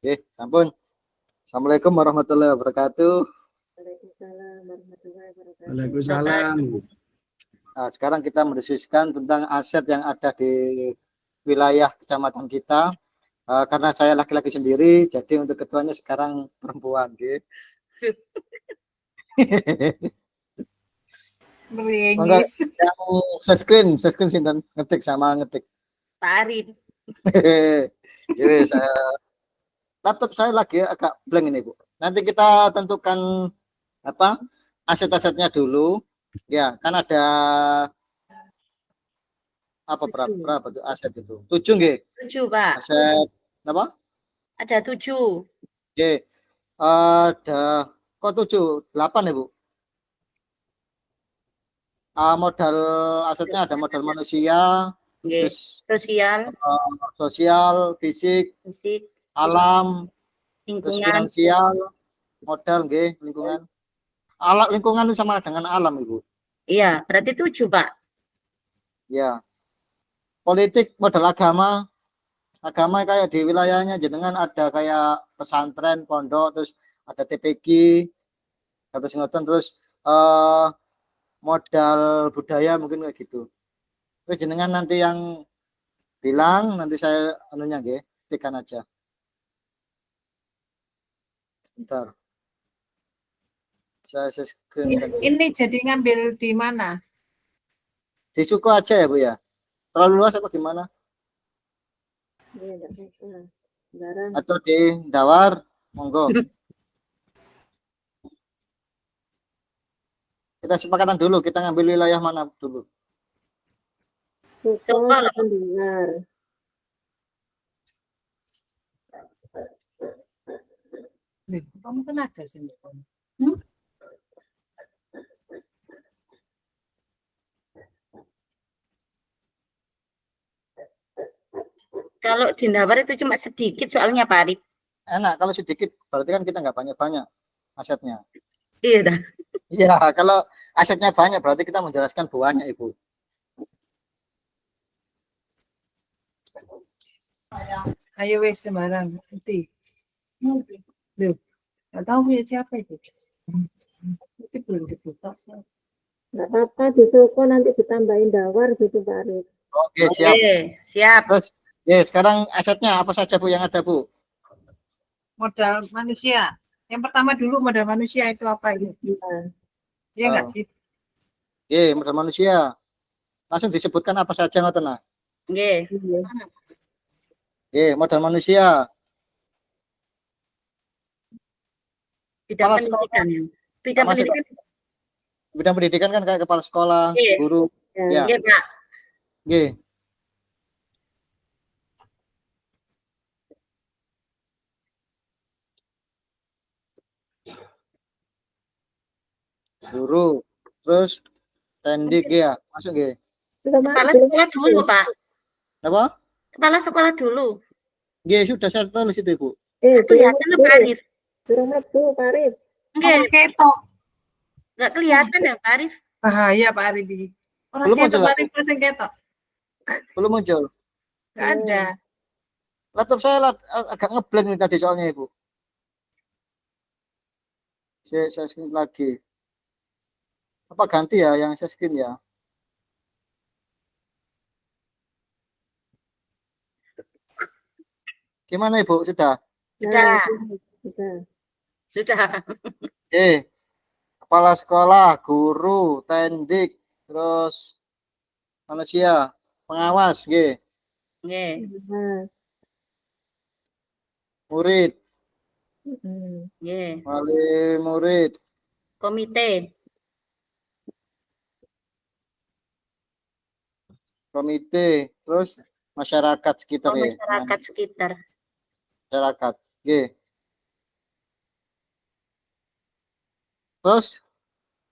Oke, sampun. Assalamualaikum warahmatullahi wabarakatuh. Waalaikumsalam. Nah, sekarang kita mendiskusikan tentang aset yang ada di wilayah kecamatan kita. Karena saya laki-laki sendiri, jadi untuk ketuanya sekarang perempuan. Gitu. Merengis. Yang saya screen sinten ngetik sama ngetik. Pak Arin. Jadi laptop saya lagi agak blank ini, Bu. Nanti kita tentukan apa aset-asetnya dulu. Ya, kan ada apa berapa tuh aset itu? 7 nggih. 7, Pak. Aset apa? Ada 7. Oke. Ada kok 7, 8 ya, Bu? Modal asetnya ada modal manusia, terus sosial, fisik, alam, terus lingkungan, finansial, modal nggih, lingkungan. Alat lingkungan itu sama dengan alam, Ibu. Iya, berarti 7, Pak. Ya. Politik, modal agama. Agama kayak di wilayahnya jenengan ada kayak pesantren, pondok, terus ada TPG, terus ngoten, terus modal budaya mungkin kayak gitu. Terus jenengan nanti yang bilang, nanti saya anunya nggih, ketikkan aja. Sebentar. Saya screenkan. Ini jadi ngambil di mana? Di suku aja ya, Bu ya? Terlalu luas apa gimana? Atau di Dawar, monggo. Kita sepakatan dulu, kita ngambil wilayah mana dulu? Dengar. Kamu kan ada sini. Kalau di Dawar itu cuma sedikit soalnya, Pak Arif. Enak, kalau sedikit berarti kan kita nggak banyak-banyak asetnya. Iya dah. Iya, kalau asetnya banyak berarti kita menjelaskan banyak, Ibu. Ayo wes sembarang nanti. Loh, nggak tahu ya siapa itu. Itu belum dibuka. Nggak apa-apa, disuruh nanti ditambahin Dawar gitu, Pak Arif. Oke, siap. Siap. Terus, sekarang asetnya apa saja, Bu, yang ada, Bu? Modal manusia. Yang pertama dulu modal manusia itu apa ini? Iya nggak sih? Modal manusia. Langsung disebutkan apa saja ngoten nah. Nggih. Modal manusia. Bidang pendidikan. Bidang pendidikan. Bidang pendidikan kan kayak kepala sekolah, guru. Ya. Nggih, Pak. Nggih. Guru, terus tendik ya, masuk nggih. Kepala sekolah dulu, Pak. Apa? Kepala sekolah dulu. Nggih, sudah saya tulis itu, Bu. Kelihatan Pak Arif. Pak Arif. Nggih. Ketok. Nggak kelihatan ya, Pak Arif. Bahaya, Pak Arif ini. Orang Belum ketok, muncul. Pak Arif persen ketok. Belum muncul. Nggak ada. Laptop saya agak ngeblank nih tadi soalnya, Ibu. Saya screen lagi. Apa ganti ya yang saya screen ya? Gimana, Ibu? Sudah? Sudah. Kepala sekolah, guru, tendik, terus manusia, pengawas, nggih. Murid. Wali murid. Komite, terus masyarakat sekitar ya. Masyarakat sekitar. Masyarakat, nggih. Terus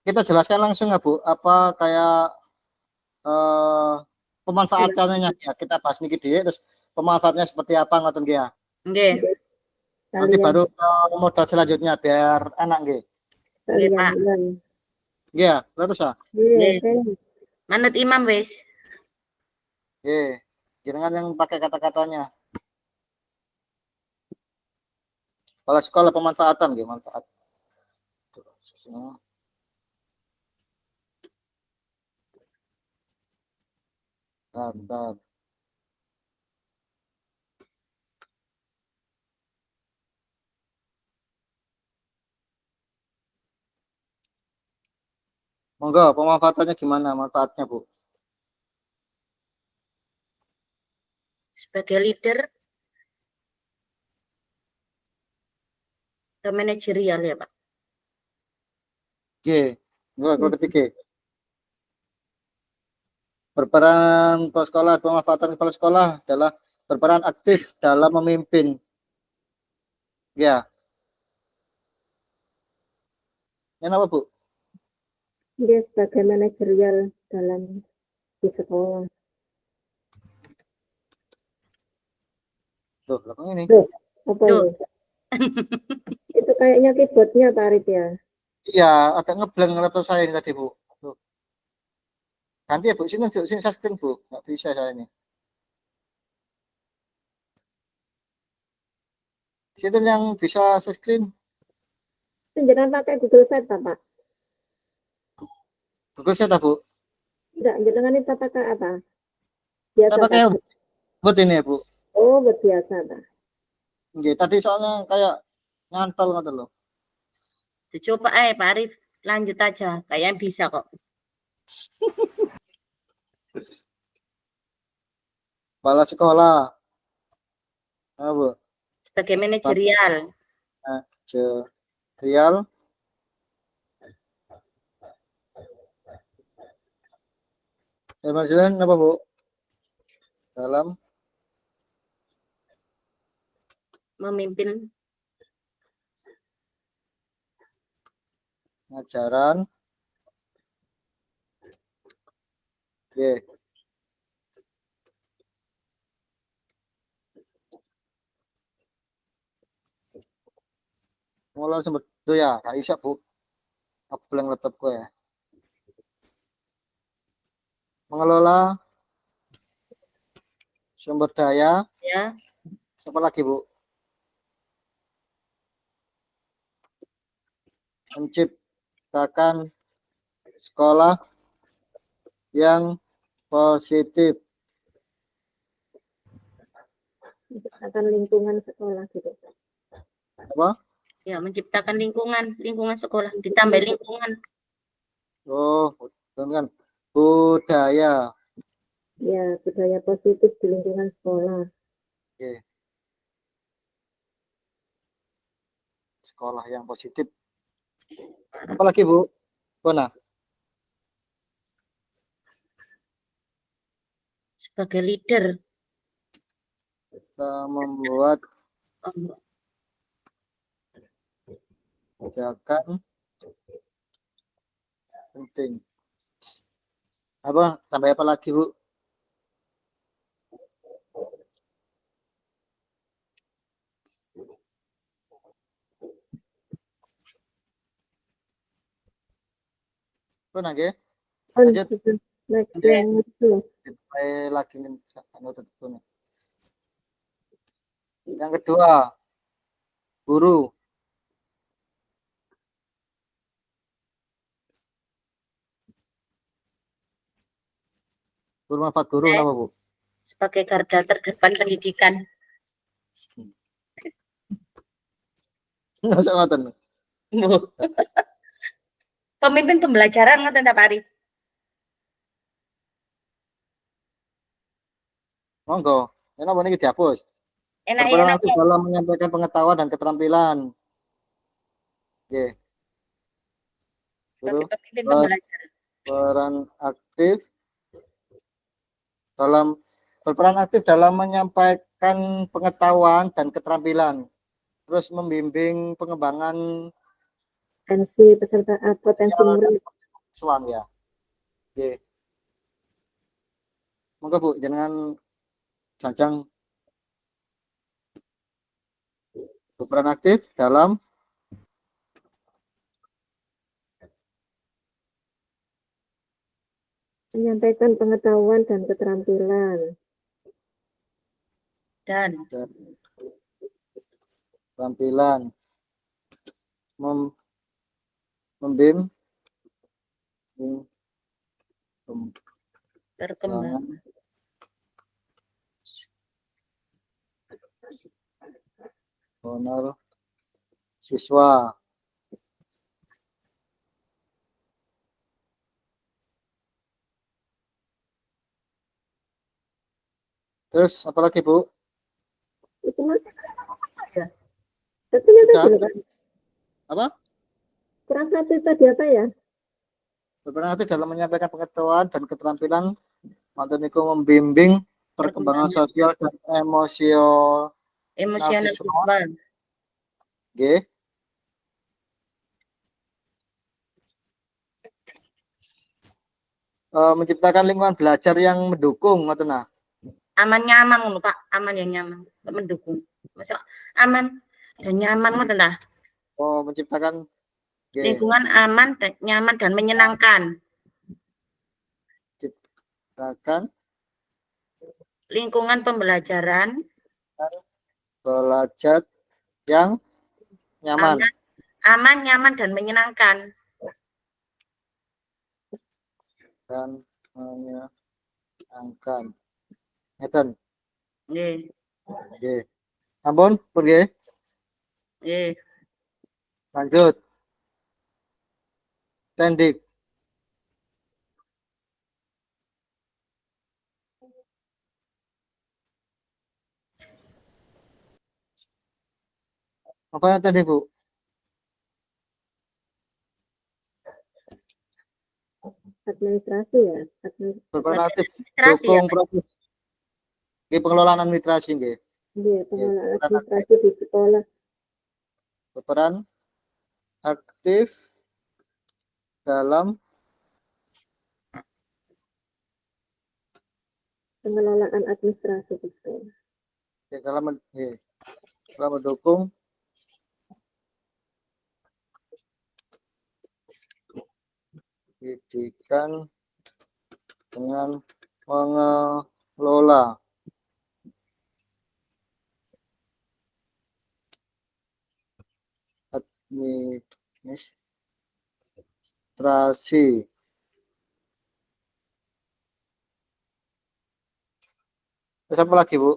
kita jelaskan langsung nggak, Bu? Apa kayak pemanfaatannya ya? Kita bahas niki dhewe terus pemanfaatnya seperti apa ngoten nggih ya? Nggih. Nanti baru modal selanjutnya biar enak nggih. Nggih, Pak. Nggih ya, terus ya. Manut imam wis. Nggih. Jenengan yang pakai kata-katanya. Kepala sekolah pemanfaatan nggih, manfaat. Bentar. Monggo, pemanfaatannya gimana manfaatnya, Bu? Sebagai leader atau manajerial ya, Pak? G. Ketiga. Berperan kepala sekolah, pemanfaatan kepala sekolah adalah berperan aktif dalam memimpin. Ya. Ini apa, Bu? Dia sebagai manajerial dalam di sekolah. Tuh, belakang ini. Apa Tuh. itu? Itu kayaknya keyboardnya Pak Arif ya. Iya, agak ngeblank laptop saya ini tadi, Bu. Tuh. Ganti ya, Bu. Sini saya screen, Bu. Nggak bisa saya ini. Situ yang bisa saya screen. Jangan pakai Google Set, Pak. Google saya, Bu. Enggak, jangan itu pakai apa? Saya Biasa, pakai Pak. buat ini ya, Bu. Oh, biasa, Pak. Nggih, tadi soalnya kayak nyantol ngoten loh. Coba Pak Arif, lanjut aja. Kayaknya bisa kok. Kepala sekolah. Nah, Bu. Sebagai manajerial. Real. Emergency apa, Bu? Dalam Memimpin ajaran. Oke. Mulai sempet tuh ya, Kak Isya, Bu. Aku bilang laptop gue ya. Mengelola sumber daya. ya. Siapa lagi, Bu? Menciptakan sekolah yang positif. Menciptakan lingkungan sekolah gitu. Apa? Ya, menciptakan lingkungan sekolah, ditambah lingkungan. Oh, kan budaya. Ya, budaya positif di lingkungan sekolah. Oke. Sekolah yang positif. Apa lagi, Bu? Bona. Sebagai leader. Kita membuat kebijakan penting. Apa? Tambah apa lagi, Bu? Bona, nggih? Lanjut. Next yang itu. Saya lagi nih. Yang kedua, guru. Bermanfaat guru apa, Bu? Sebagai garda terdepan pendidikan. Nggak usah ngoten. Pemimpin pembelajaran ngoten Pak Arif. Monggo. Enak apa niki dihapus? Berperan Enak-enak aktif dalam menyampaikan pengetahuan dan keterampilan. Oke. sebagai Guru pemimpin pembelajaran. berperan aktif dalam menyampaikan pengetahuan dan keterampilan. Terus membimbing pengembangan Potensi murid. suang ya. Oke. Monggo, Bu, jangan Jajang berperan aktif dalam Menyampaikan pengetahuan dan keterampilan. Dan keterampilan. mem, membim Perkembangan. honor siswa. Terus apa lagi Bu? Itu Mas. Satunya Sudah. tadi loh, Pak. Apa? Kurang satu tadi apa ya? Berperan aktif dalam menyampaikan pengetahuan dan keterampilan Mantuniku membimbing perkembangan sosial dan Emosional siswa. siswa. Nggih. Menciptakan lingkungan belajar yang mendukung, ngoten nah. Aman nyaman ngono Pak, aman yang nyaman, mendukung. Masa aman dan nyaman ngoten ta? Oh, menciptakan nggih, Lingkungan aman dan nyaman dan menyenangkan. menciptakan Lingkungan pembelajaran belajar yang nyaman aman, nyaman dan menyenangkan. dan menyenangkan. Ngeten. Nggih, Nggih. Ampun, pun nggih. nggih. Lanjut. Tendik. Apa yang tadi Bu? Administrasi ya. Berperan aktif Administrasi ya, dukung proses nggih, pengelolaan administrasi nggih. Iya, pengelolaan administrasi di sekolah. Berperan aktif dalam Pengelolaan administrasi di sekolah. dalam mendukung pendidikan dengan mengelola administrasi. Terus apa lagi Bu?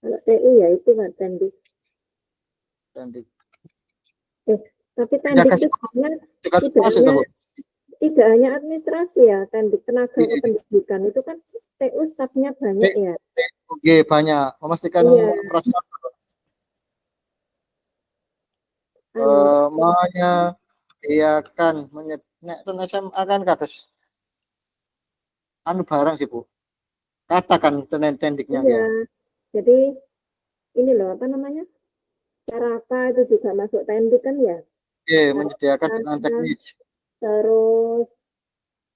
Kalau TU ya itu Pak Tendik. Tendik. Tapi Tendik itu Juga masuk tuh, Bu. tidak hanya administrasi ya, Tendik tenaga Iya. kependidikan itu kan TU stafnya banyak ya. Oke, banyak memastikan Iya. operasional Anu, menyediakan nek ten SMA kan kados anu barang sih Bu. Katakan tendiknya iya. ya. Jadi ini loh apa namanya? Caraka itu juga masuk Tendik kan ya. Oke, menyediakan dengan teknis. Terus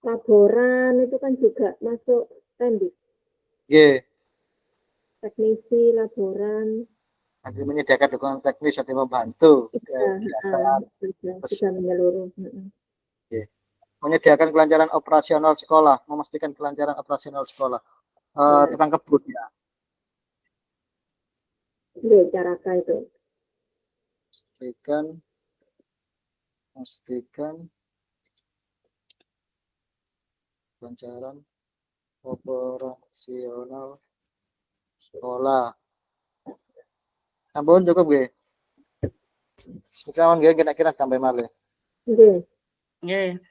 laboran itu kan juga masuk Tendik. Oke, Teknisi laboran nanti menyediakan dukungan teknis atau membantu sudah menyeluruh. Menyediakan kelancaran operasional sekolah, memastikan kelancaran operasional sekolah. Tukang kebun ya. Iya, Caraka itu. Memastikan kelancaran operasional sekolah. Ampun cukup nggih. Sekarang nggih kira-kira sampai malih. Nggih. Nggih.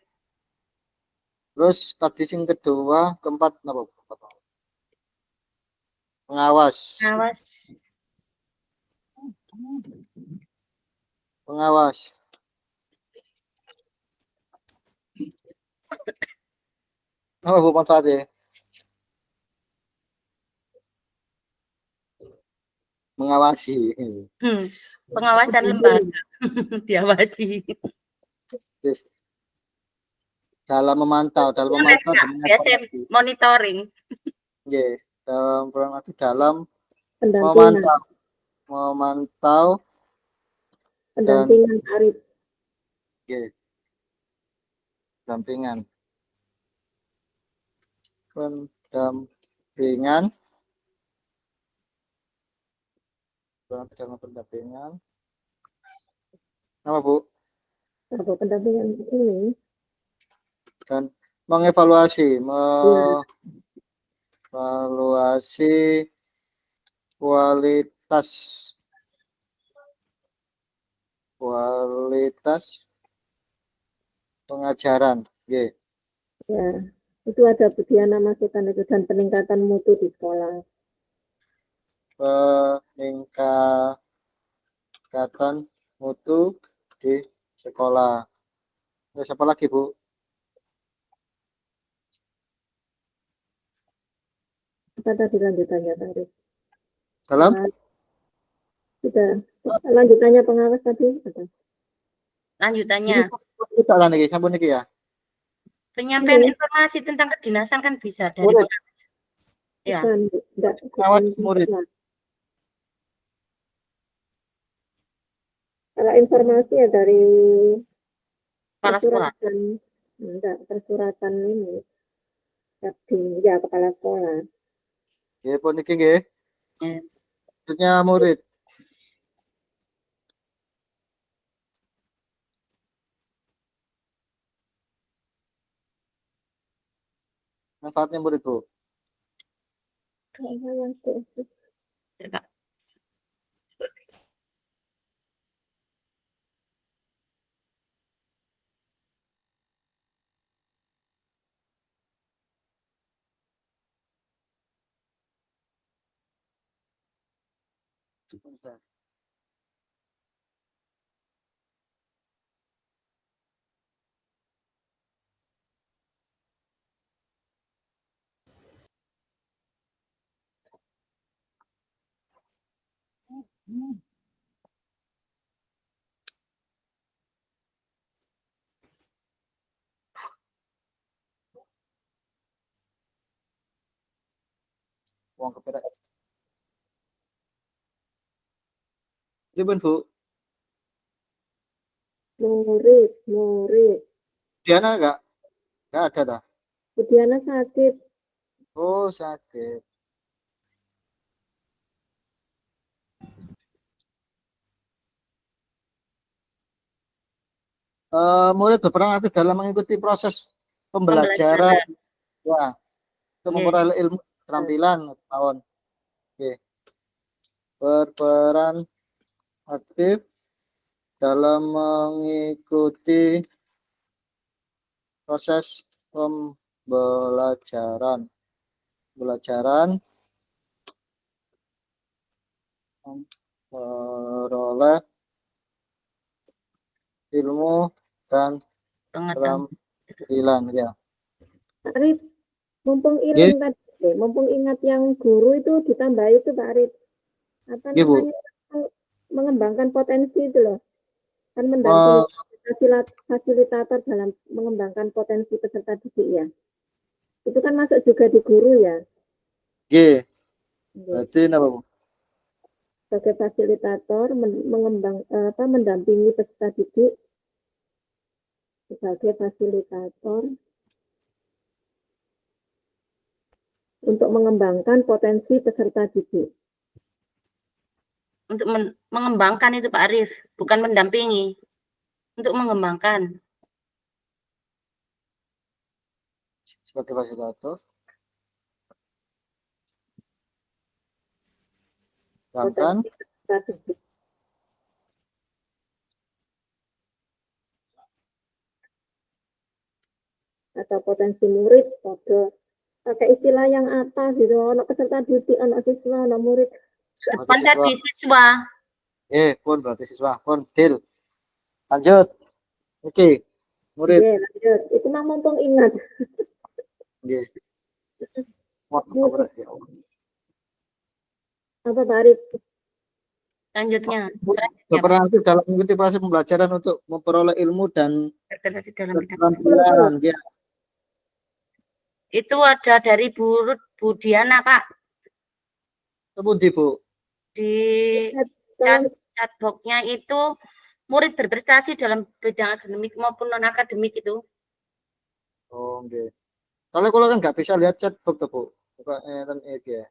Terus tadi sing kedua, keempat napa? Pengawas. Pengawas. Oh, Bu manfaatnya. Mengawasi. Pengawasan lembaga. Diawasi. Dalam memantau dan biasa monitoring. Nggih, dalam peran aktif dalam Pendampingan. memantau Pendampingan Arif. Nggih. Pendampingan dalam pendampingan. Apa, Bu? Apa pendampingan ini? Dan mengevaluasi, Ya, mengevaluasi kualitas pengajaran. Oke. ya. Itu ada Budiana masukan itu dan peningkatan mutu di sekolah. Peningkatan mutu di sekolah. Terus apa lagi, Bu? Apa tadi lanjutannya tadi? Dalam Sudah. Lanjutannya pengawas tadi apa? Lanjutannya, kita kan lagi sampun iki ya. penyampaian Ini informasi tentang kedinasan kan bisa dari Murid. pengawas. Ya, bukan, enggak, Pengawas bukan. murid. Kalau informasi ya dari kepala sekolah. persuratan, enggak, persuratan ini. Ya, kepala sekolah. Nggih, pun iki nggih. Ya. Maksudnya murid. Manfaatnya murid, Bu. Kayaknya yang itu. Coba. Uang keperak. Ribbon, Bu. Murid. Diana enggak? Enggak ada dah. Budiana sakit. Oh, sakit. Murid berperan aktif dalam mengikuti proses pembelajaran. Ya, untuk Oke. memperoleh ilmu keterampilan tahun. Oke. Berperan aktif dalam mengikuti proses pembelajaran. Memperoleh ilmu dan Pengetahuan. keterampilan. Ya. Arif, mumpung Nggih. ilmu tadi, mumpung ingat yang guru itu ditambah itu Pak Arif. Apa Nggih, Bu. namanya? Mengembangkan potensi itu loh. Kan mendampingi fasilitator dalam mengembangkan potensi peserta didik ya. Itu kan masuk juga di guru ya. Nggih. Berarti napa, Bu? Sebagai fasilitator mendampingi peserta didik sebagai fasilitator untuk mengembangkan potensi peserta didik. Untuk mengembangkan itu Pak Arif, bukan mendampingi. Untuk mengembangkan. Sebagai fasilitator. Bahkan Potensi peserta didik. Atau potensi murid, pakai istilah yang apa gitu, anak peserta didik, anak siswa, anak murid. Depan tadi siswa. pun berarti siswa pun deal. Lanjut. Oke. Murid. Oke, lanjut. Itu mah mumpung ingat. Nggih. Apa Pak Arif? Lanjutnya. Berperan aktif dalam mengikuti proses pembelajaran untuk memperoleh ilmu dan Berkreasi dalam bidang. keterampilan. Ya. Itu ada dari Budiana Pak. Kemudian, Bu. Di Tolong chatboxnya itu murid berprestasi dalam bidang akademik maupun non akademik itu. Oh, nggih. Kalau kan nggak bisa lihat chatbox tuh, Bu. Bukan ya.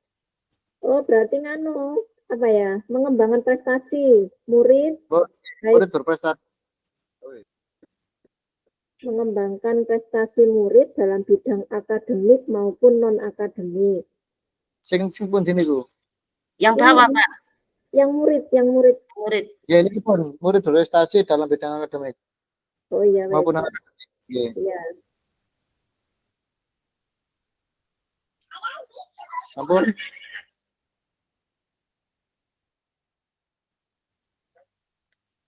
Oh, berarti nganu apa ya, mengembangkan prestasi murid, baik Murid berprestasi. mengembangkan prestasi murid dalam bidang akademik maupun non akademik. Sing pun sini ku. Yang bawah, Pak, Yang murid. murid. Ya ini pun murid berprestasi dalam bidang akademik Oh iya, maupun baik. non akademik. Nggih. Iya. Sampun.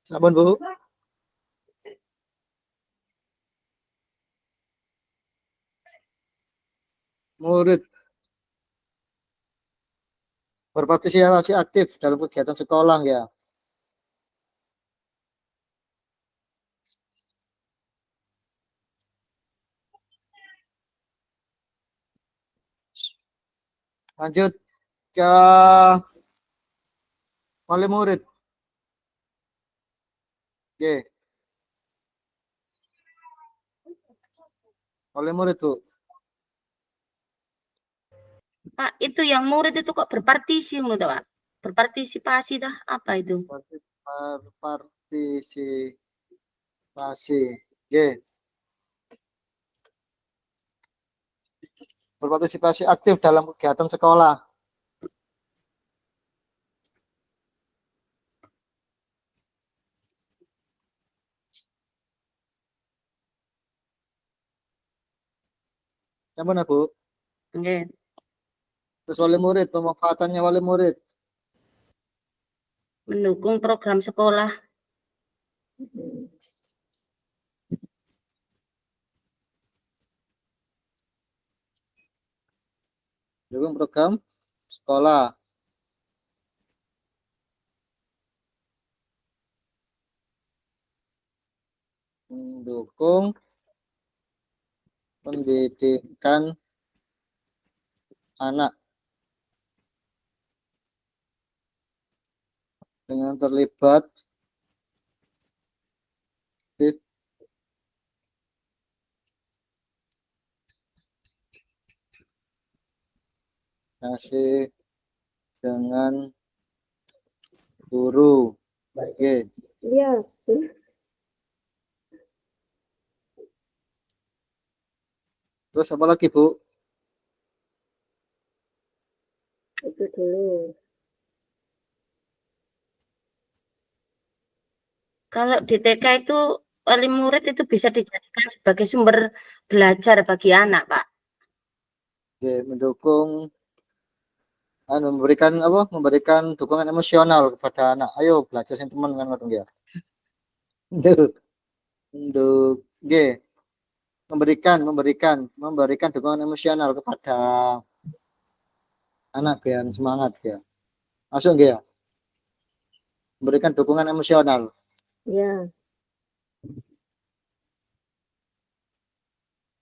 Sampun Bu. Murid berpartisipasi aktif dalam kegiatan sekolah ya. Lanjut ke wali murid. Oke. Wali murid Bu. Pak, itu yang murid itu kok berpartisi menurut Pak? Berpartisipasi dah apa itu? Partisipasi. Oke. Berpartisipasi aktif dalam kegiatan sekolah. Yang mana Bu? Nggih. Terus wali murid, pemanfaatannya wali murid. Mendukung program sekolah. Dukung program sekolah. Mendukung pendidikan anak dengan terlibat aktif kasih dengan guru. Oke. Iya, Terus apa lagi Bu? itu dulu. Kalau di TK itu wali murid itu bisa dijadikan sebagai sumber belajar bagi anak, Pak. Oke, mendukung memberikan apa? Memberikan dukungan emosional kepada anak. Ayo belajar sing teman kan ngoten ya. Untuk memberikan dukungan emosional kepada anak biar semangat ya. Masuk nggih ya? Memberikan dukungan emosional. Ya,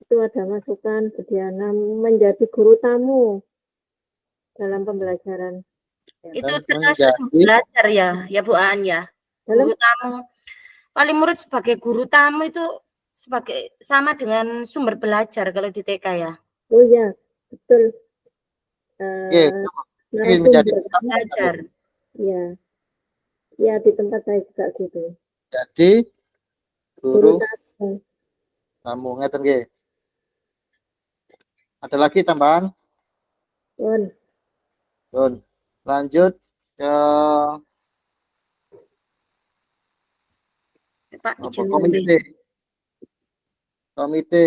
itu ada masukan Budiana menjadi guru tamu dalam pembelajaran. Itu Dan termasuk sumber menjadi belajar ya Bu Aan ya. Dalam Guru tamu. Wali murid sebagai guru tamu itu sebagai sama dengan sumber belajar kalau di TK ya. oh ya, betul. oke, ingin menjadi Narasumber Belajar. ya, ya di tempat saya juga gitu. jadi Guru guru tamu. tamu ngeten nggih. Ada lagi tambahan? Pun. Pun. Lanjut ke Pak apa, izin komite. Komite.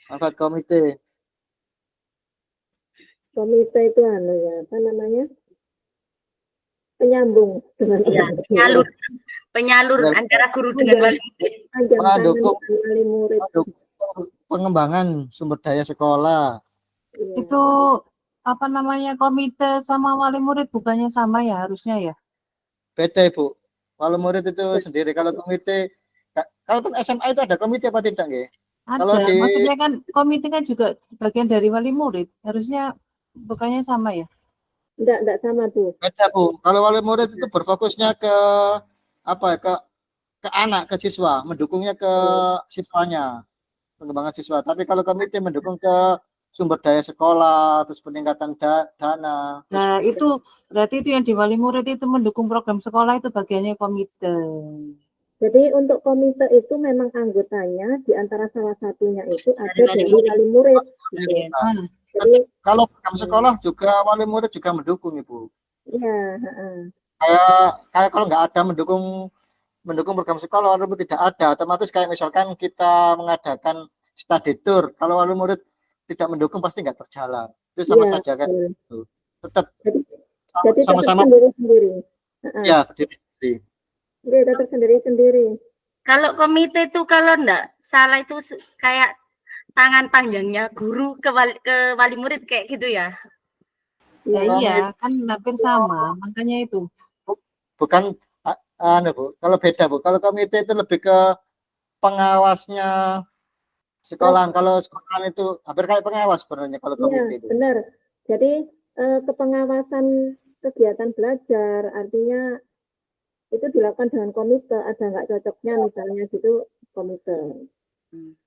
Angkat komite. Komite itu anu ya, apa namanya? Penyambung dengan Iya, penyalur antara guru dengan wali murid. Panjang tangan Mendukung dengan wali murid. pengembangan sumber daya sekolah. Iya. Itu apa namanya komite sama wali murid bukannya sama ya harusnya ya? Beda Ibu. Kalau murid itu sendiri, kalau komite, kalau kan SMA itu ada komite apa tidak nggih? Kalau Ada, di- maksudnya kan komite kan juga bagian dari wali murid, harusnya bukannya sama ya? Enggak sama Bu. Beda Bu. Kalau wali murid itu berfokusnya ke apa ya, ke anak, ke siswa, mendukungnya ke siswanya, pengembangan siswa. Tapi kalau komite mendukung ke sumber daya sekolah, terus peningkatan dana. Terus Nah, itu berarti itu yang di wali murid itu mendukung program sekolah itu bagiannya komite. Jadi untuk komite itu memang anggotanya di antara salah satunya itu ada Dari dari wali wali murid. Gitu. Iya. Nah, Jadi kalau program sekolah juga wali murid juga mendukung Ibu. iya, heeh. Kayak kalau nggak ada mendukung program sekolah, walaupun tidak ada, otomatis kayak misalkan kita mengadakan study tour, kalau wali murid tidak mendukung pasti nggak terjalan. Itu sama Iya, saja kan. betul. Gitu. Tetap Jadi tetap sama-sama sendiri-sendiri. Heeh. ya berdiri sendiri. Iya, tetap sendiri-sendiri. Kalau komite itu kalau enggak salah itu kayak tangan panjangnya guru ke wali murid kayak gitu ya. ya Iya. iya, kan hampir sama, makanya itu. Bukan anu Bu, kalau beda Bu. Kalau komite itu lebih ke pengawasnya sekolahan. Kalau sekolahan itu hampir kayak pengawas sebenarnya kalau Iya, komite itu. benar. Jadi kepengawasan kegiatan belajar artinya itu dilakukan dengan komite, ada nggak cocoknya misalnya gitu komite.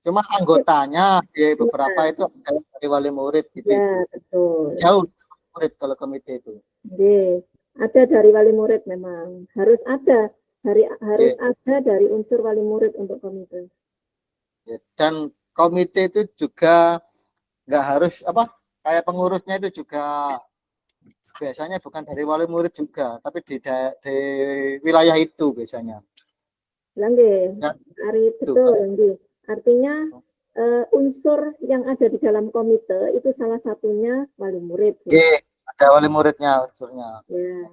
Cuma anggotanya di beberapa itu ada dari wali murid gitu Ya, Ibu. betul. Jauh dari murid kalau komite itu. Oke. Ada dari wali murid memang. Harus ada harus ada dari unsur wali murid untuk komite. Ya, dan komite itu juga nggak harus apa kayak pengurusnya itu juga biasanya bukan dari wali murid juga, tapi di wilayah itu biasanya. Nggih, Ya, Ari betul nggih. Artinya unsur yang ada di dalam komite itu salah satunya wali murid. Oke, ada wali muridnya unsurnya. Ya.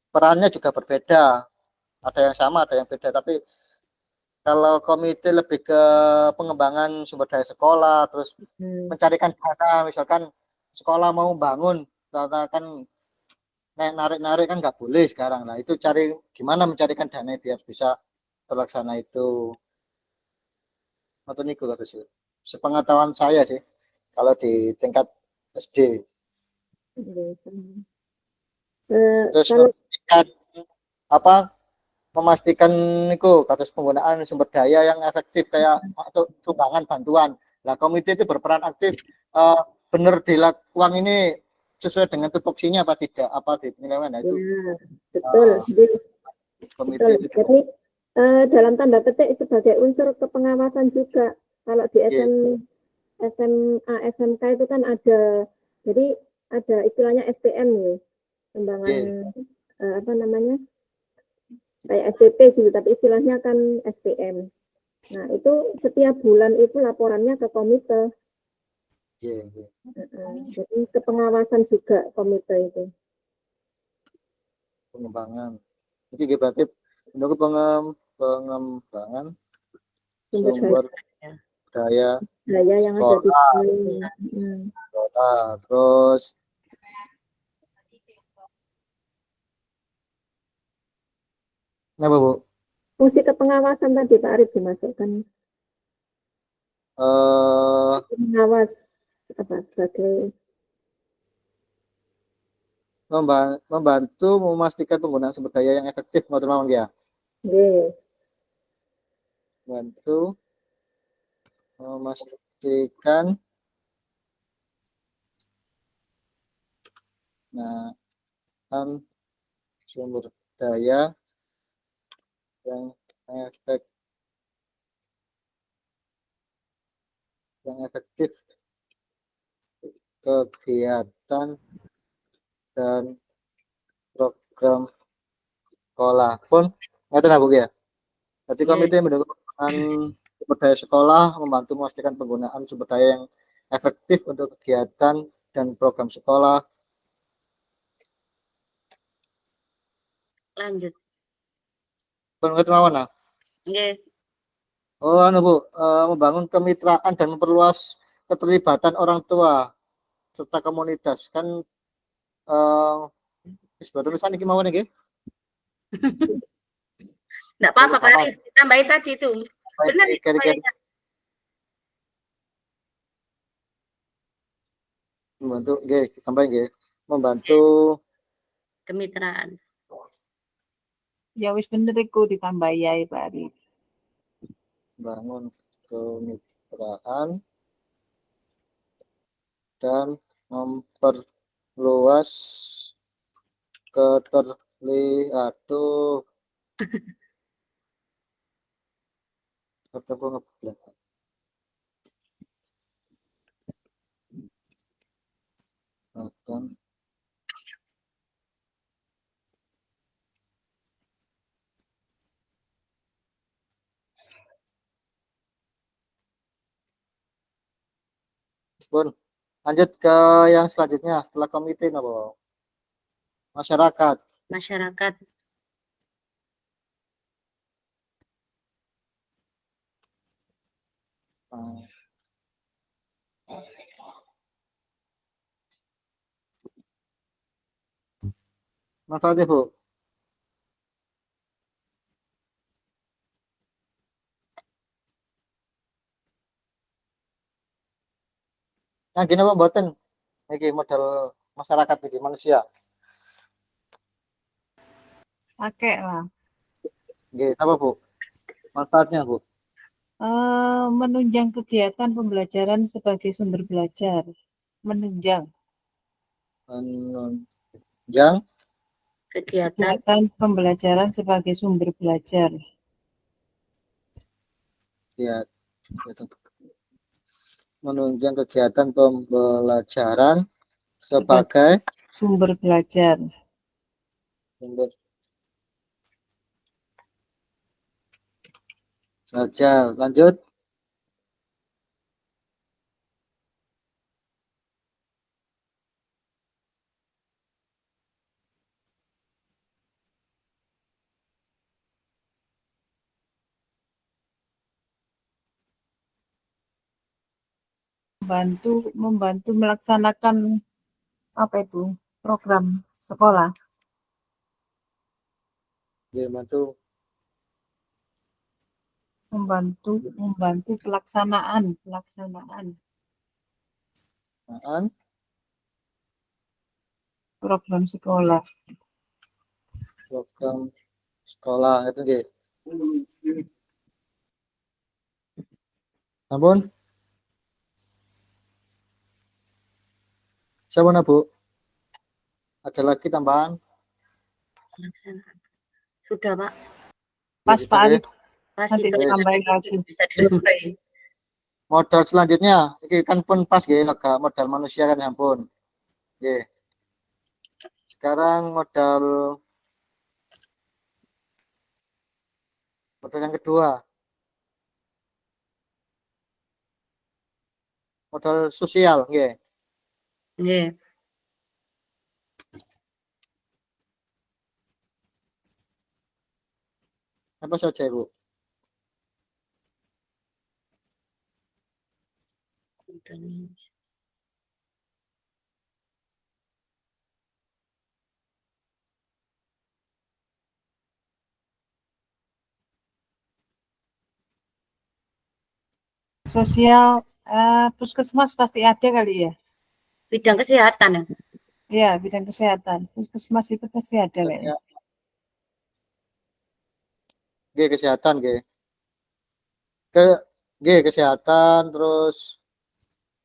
Perannya juga berbeda. Ada yang sama, ada yang beda. Tapi kalau komite lebih ke pengembangan sumber daya sekolah, terus mencarikan dana, misalkan sekolah mau bangun, kan narik-narik kan nggak boleh sekarang. Nah itu cari gimana mencarikan dana biar bisa terlaksana itu. Atau niku kata sih. Sepengetahuan saya sih, kalau di tingkat SD. Terus Kalau memastikan niku kasus penggunaan sumber daya yang efektif kayak untuk sumbangan bantuan. Nah, komite itu berperan aktif benar uang ini sesuai dengan tupoksinya apa tidak, apa dinilai. Nah, itu ya, betul. komite Betul. itu Jadi dalam tanda petik sebagai unsur kepengawasan juga. Kalau di SMA, SMK itu kan ada, jadi ada istilahnya SPM nih, sumbangan apa namanya, kayak SPP gitu, tapi istilahnya kan SPM. Nah itu setiap bulan itu laporannya ke komite. Jadi kepengawasan juga komite itu. pengembangan. Jadi berarti untuk pengembangan sumber daya yang sekolah, ada di sekolah, terus apa Bu? fungsi kepengawasan tadi Pak Arif dimasukkan. Pengawas apa sebagai membantu memastikan penggunaan sumber daya yang efektif, teman-teman ya. Bantu memastikan sumber daya yang efektif kegiatan dan program sekolah pun ngerti Bu ya. Jadi komite mendukung sumber daya sekolah, membantu memastikan penggunaan sumber daya yang efektif untuk kegiatan dan program sekolah. Lanjut. Ngerti mawon nah? Nggih. Oh, anu Bu, membangun kemitraan dan memperluas keterlibatan orang tua serta komunitas kan sebuah tulisan iki mawon nggih. Enggak apa-apa Pak Arif, tambahin tadi itu. Benar Kira-kira membantu nggih, tambahin nggih. Membantu kemitraan. Ya wis bener iku ditambah ya Pak Arif. bangun kemitraan dan memperluas aduh, ketemu ngeblek. Dan Bun, lanjut ke yang selanjutnya setelah komite apa? Masyarakat. Masyarakat. Nah. Manfaatnya, Bu. Nah, gini apa mboten? Iki modal masyarakat iki manusia. Pakai lah. Nggih, apa, Bu? Manfaatnya, Bu. Menunjang kegiatan pembelajaran sebagai sumber belajar. Menunjang Menunjang Kegiatan kegiatan pembelajaran sebagai sumber belajar. ya, menunjang kegiatan pembelajaran sebagai Sumber belajar. sumber belajar. Lanjut. Membantu melaksanakan apa itu program sekolah. Nggih, bantu Membantu pelaksanaan program sekolah. program sekolah itu nggih. Ampun. Siapa Bu? Ada lagi tambahan? pelaksanaan. Sudah, Pak. Pas Gitu, Pak nggih. Arif, Pas nanti itu tambahin lagi. bisa ditambahin. Modal selanjutnya, ini kan pun pas nggih lega modal manusia kan ya ampun. Nggih. Sekarang modal yang kedua. Modal sosial nggih. Nggih. Apa saja, Bu? Sosial, puskesmas pasti ada kali ya. Bidang kesehatan ya. Ya, bidang kesehatan. Puskesmas itu pasti ada kayaknya. Nggih, kesehatan nggih. Nggih, kesehatan terus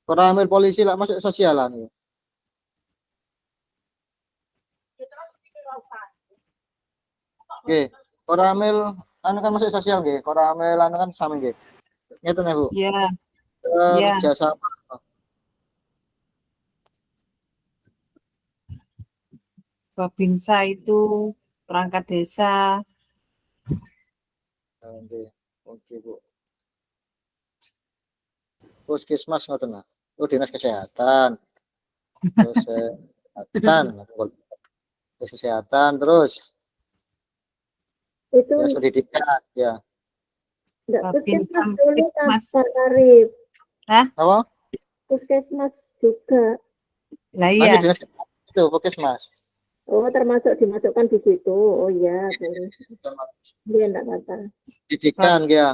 koramil polisi lah masuk sosialan nggih. Nggih, koramil anu kan masuk sosial nggih. Koramil anu kan sami nggih. Ngeten ya, Bu. Ya, Kerjasama. Babinsa itu perangkat desa. Nggih. Oke, Bu. Puskesmas ngoten lah. Oh, dinas kesehatan. Terus kesehatan terus Itu dinas pendidikan ya. enggak puskesmas Babin dulu kan Kamtipmas. Pak Arif. Apa? Puskesmas juga. Lah Lanjut iya, dinas kesehatan itu puskesmas. Oh, termasuk dimasukkan di situ. Oh iya, boleh. Iya, enggak apa-apa. Pendidikan ya.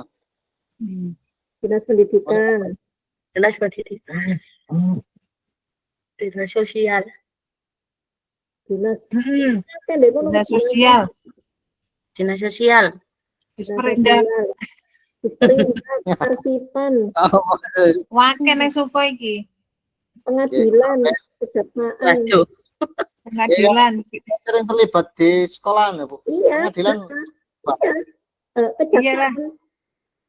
Hmm. Dinas pendidikan. Dinas pendidikan. Dinas sosial. Dinas. Hmm, Kan deh, kono dinas sosial. Dinas sosial. Disperindak. Disperindak, Arsipan. Oh, Wake nang suko iki. pengadilan, kejaksaan. Waduh. Pengadilan. Sering terlibat di sekolah ya, Bu. Iya, Pengadilan. iya. Kejaksaan.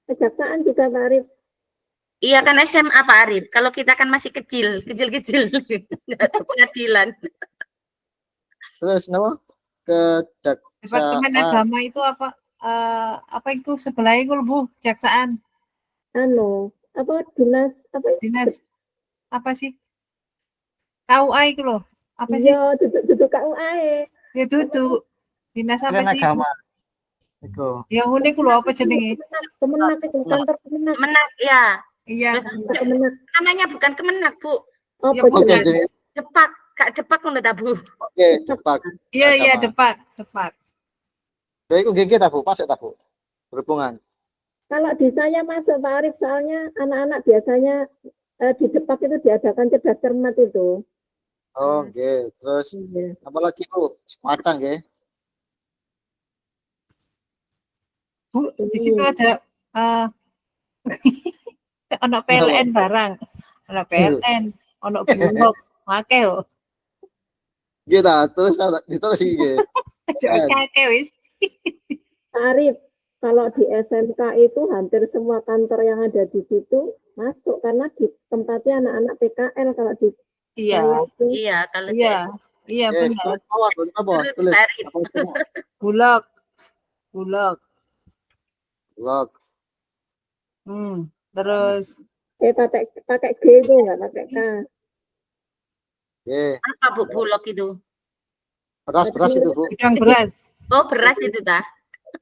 Kejaksaan juga Pak Arif. Iya kan SMA Pak Arif. Kalau kita kan masih kecil. Nggak ada pengadilan. Terus nama Departemen Agama itu apa? Apa itu sebelah itu Bu, kejaksaan, Apa dinas apa? dinas apa sih? KUA itu loh. Apa sih? Iya, duduk KUA. Ya duduk. Dinas apa sih? agama. Iku. Ya unik loh apa jenenge? Kemenak itu kantor Kemenak. Kemenak ya. Iya. Kemenak. Namanya bukan Kemenak, Bu. Oh, Ya, Oke, bukan. jadi Depak, Kak Depak ngono ta, Bu. oke, Depak. Iya, iya, Agama. depak. Jadi iku gigi ta, Bu? Masuk ta, Bu? Berhubungan. Kalau di saya masuk Pak Arif, soalnya anak-anak biasanya di Depak itu diadakan cerdas cermat itu. Oh, nggih. Terus Iya. apalagi, Bu? Sematang nggih. Bu, di situ ada ono PLN barang. Ono PLN, ono Bulog, wakil. Nggih ta, terus ditulis iki nggih. Oke, wis. Pak Arif, kalau di SMK itu hampir semua kantor yang ada di situ masuk karena di tempatnya anak-anak PKL kalau di Iya, saya itu. Iya, kalau iya, iya Yes, benar. terus apa? Tulis Tarik. apa semua. Bulog. Blog. Terus Pakai G itu nggak pakai K. Nggih. apa Bu Bulog itu? Beras itu, Bu. bidang beras. Oh, beras itu dah.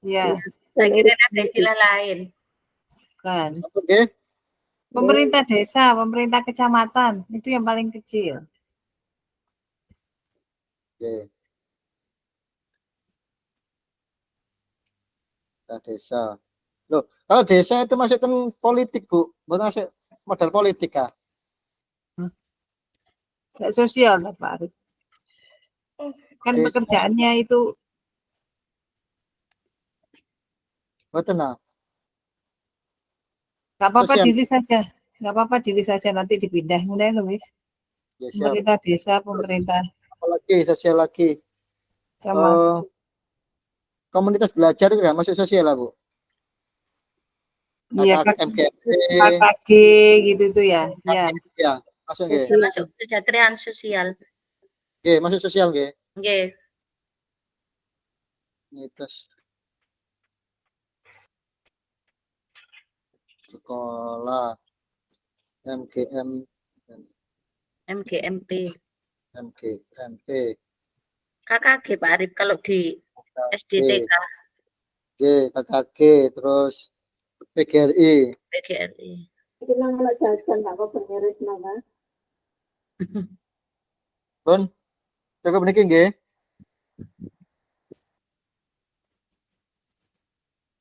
Iya, Saya kira ada istilah lain. kan. Oke. Pemerintah desa, pemerintah kecamatan itu yang paling kecil. Oke. Desa. Loh, kalau desa itu masuk ke politik, Bu. Bukan masuk modal politik kah? Nggak sosial lah Pak Arif. Kan Desa. pekerjaannya itu Betul nah. nggak apa-apa Sosial. diri saja. Nggak apa-apa diri saja nanti dipindah. Mulai loh, wis. Ya, siap. Pemerintah desa, pemerintah Apalagi sosial lagi. kecamatan. Komunitas belajar itu nggak masuk sosial lah, Bu. Iya, MGP. KKG gitu tuh ya. Ya. Ya, masuk nggih. Termasuk kesejahteraan sosial. Nggih, masuk sosial nggih. Nggih. Komunitas sekolah MGM MGMP. MGMP KKG Pak Arif kalau di SDTK, G KKG terus PGRI PGRI. Kita kalau jajan nggak kok benerin nama. pun cukup niki nggih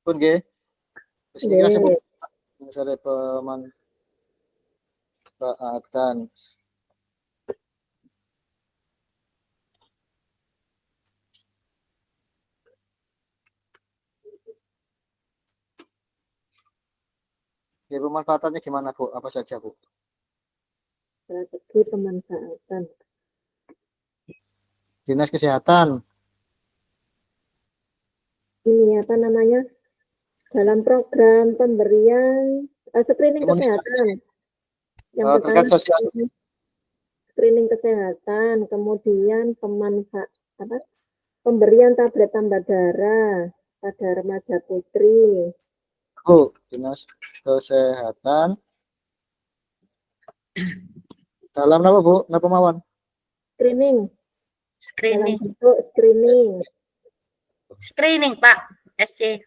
pun nggih terus niki kasih misalnya pemanfaatan ya, pemanfaatannya gimana Bu? Apa saja Bu? Strategi pemanfaatan. Dinas Kesehatan. Ini apa namanya? Dalam program pemberian screening kesehatan. Yang Terkait pertama sosial. screening kesehatan, kemudian pemberian tablet tambah darah pada remaja putri. Bu, Dinas Kesehatan. Dalam apa Bu? Napa mawon? Screening. Screening. Dalam bentuk screening. Screening Pak SC.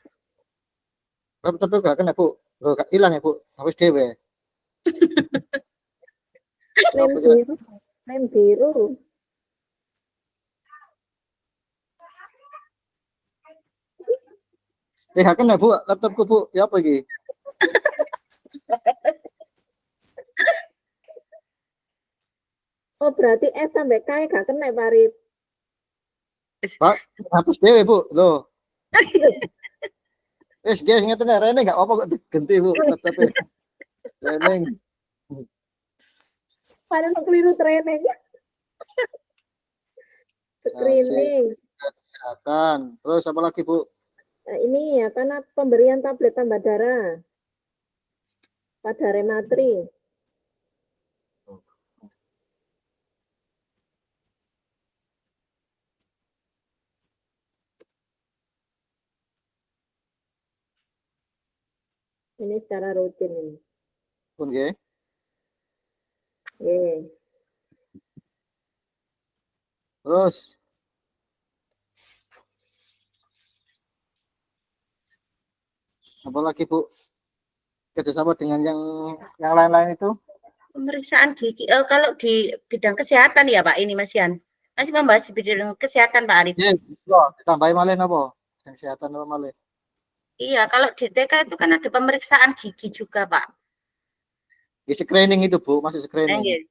Tapi gak kena Bu. Gak hilang ya Bu. Habis dewe. Lem biru. Gak kena Bu. Laptopku Bu. Ya apa iki? Oh berarti S sampai K gak kena Pak Arif. Pak, hapus dewe Bu. Loh. Wis nggih ngeten rene gak apa kok digenti Bu laptopnya. Rene. Padahal aku keliru training. Screening. Kesehatan. Terus apa lagi, Bu? Nah, ini ya, karena pemberian tablet tambah darah pada rematri. Ini secara rutin ini. Pun nggih. Oke. Terus apa lagi, Bu? Kerjasama dengan yang lain-lain itu? Pemeriksaan gigi. Kalau di bidang kesehatan ya Pak, ini Mas Yan. Masih membahas di bidang kesehatan Pak Arif. Iya, ditambahin malih napa? Kesehatan apa malih? Iya, kalau di TK itu kan ada pemeriksaan gigi juga Pak. Di screening itu, Bu, masuk screening. Nggih.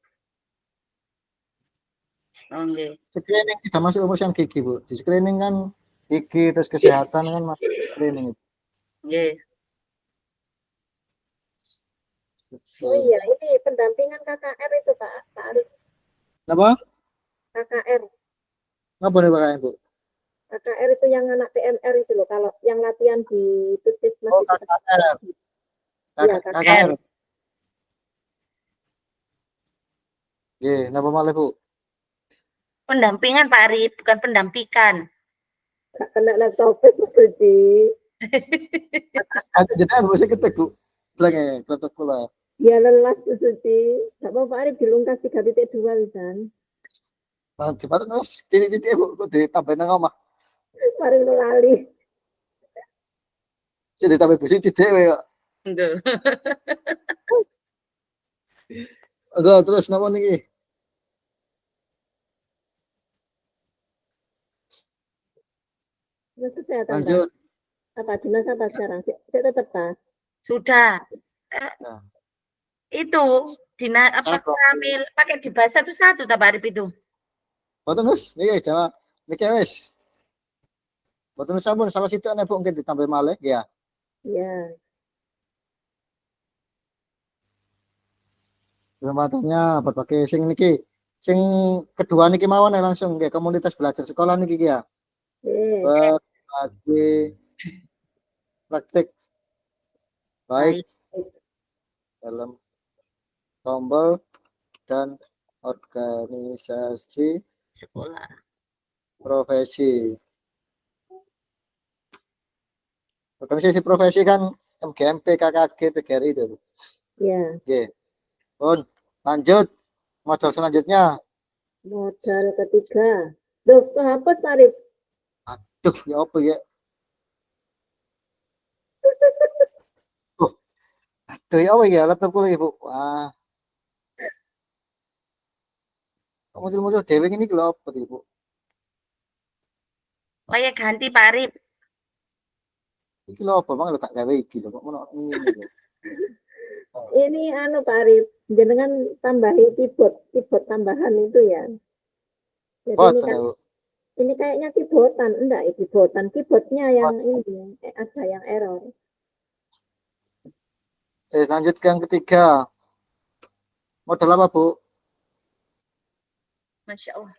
Nggih. Screening tidak masuk urusan gigi, Bu. Di screening kan gigi terus kesehatan kan masuk screening itu. Nggih. Oh iya, ini pendampingan KKR itu Pak Arif. Apa? KKR. Ngapa nih Pak, Bu? KKR itu yang anak PMR itu loh, kalau yang latihan di puskesmas Oh, itu. KKR. Iya, KKR. Nggih, napa malih, Bu? Pendampingan Pak Arif, bukan pendampingan. Gak kena laptop itu sih. Ada jenengan Bu sing ketek, Bu. Blange laptop kula. Ya lelas itu sih. Gak mau Pak Arif dilungkas 3.2 Wisan. Nah, di mana wis titik-titik Bu kok ditambahin nang omah. Paling lali. Sing ditambahin besi dhewe kok. Nggih. Aduh, terus napa niki? Dinas kesehatan Lanjut. Pak. Apa dinas apa sekarang? Saya tetap Pak. Sudah. Nah. Itu dinas apa hamil pakai di bahasa itu satu Pak Arif itu. Boten wis, niki Jawa. Niki wis. Boten sampun salah situ nek Bu mungkin ditambah malih ya. Ya. Kesempatannya berbagai sing niki. Sing kedua niki mawon langsung nggih komunitas belajar sekolah niki ya. Berbagi praktik baik dalam tombol dan organisasi Sekolah. profesi. Organisasi profesi kan MGMP, KKG, PGRI itu. Ya. Oke. Pun lanjut modal selanjutnya. Modal ketiga. Duh, kehapus Pak Arif. Aduh, ya apa ya? Aduh, ya apa ya laptop kula Ibu. Wah. Muncul-muncul dewe ini lho apa Ibu? Oh ya ganti Pak Arif. Iki lho apa bang lho tak gawe iki lho kok ono ngene lho. Ini anu Pak Arif, jenengan tambahi keyboard tambahan itu ya. Jadi ini kayaknya keyboardan, enggak keyboardnya yang ini ada yang error. Lanjut ke yang ketiga. Modal apa Bu? Masya Allah.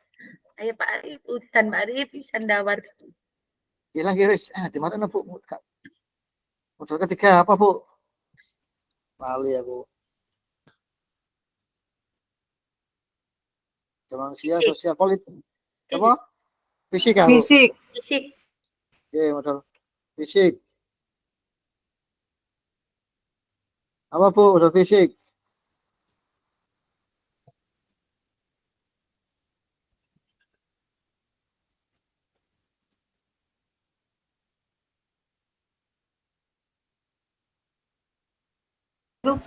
Ayo Pak Arif, udan Pak Arif bisa ndawar. Hilang guys. Di mana Bu? Modal ketiga apa Bu? Lali ya Bu. Manusia, sosial, politik. Apa? Fisik ya Bu? Fisik. Fisik. Oke, modal fisik. Apa Bu? Modal fisik. Untuk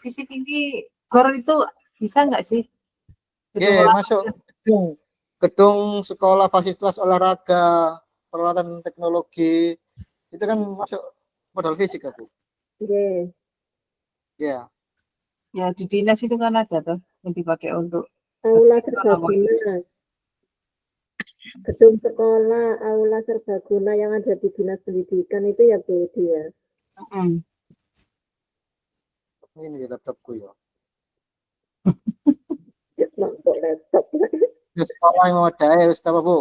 fisik ini GOR itu bisa nggak sih? Oke, masuk gedung sekolah fasilitas olahraga, peralatan teknologi. Itu kan masuk modal fisik ya Bu? Oke. Ya. Ya di dinas itu kan ada tuh yang dipakai untuk aula serbaguna. Gedung sekolah, aula serbaguna yang ada di dinas pendidikan itu ya Bu dia. Ini laptopku ya. Notebook laptop. Terus sekolah yang memadai, terus apa Bu?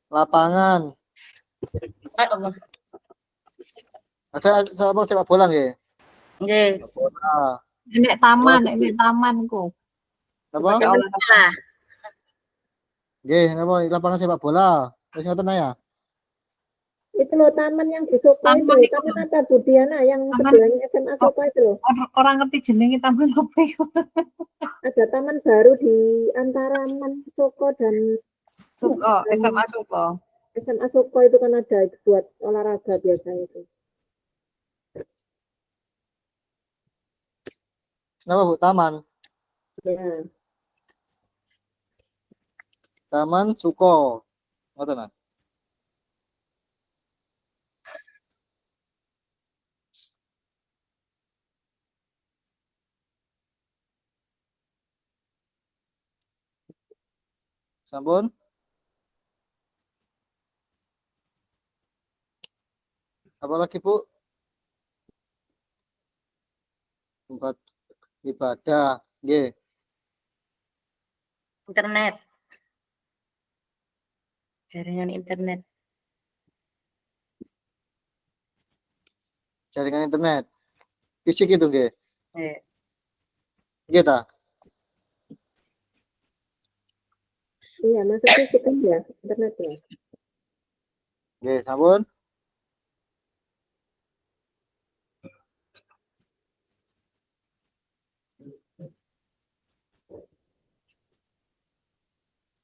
Lapangan. Allah. Ada sama sepak bola nggih? Nggih. Sepak bola. Nek tamanku. Apa? Sebagai olahraga. Lah. Nggih, apa lapangan sepak bola. Terus ngoten ya? Itu loh taman yang di Soko Taman itu, itu Taman loh. Anta Budiana yang Taman- sebelahnya SMA Soko itu loh. Orang ngerti jenenge taman apa iku? Ada taman baru di antara Soko dan Suko, SMA Suko. SMA Soko itu kan ada buat olahraga biasa itu. Kenapa Bu? Taman. Ya, Taman Suko. Ngoten nah. Sampun? Apa lagi Bu? Tempat ibadah. Nggih. Internet. Jaringan internet. Jaringan internet. Fisik itu nggih. Nggih. Nggih ta? iya masuk fisik kan ya, internet ya. Nggih, sampun?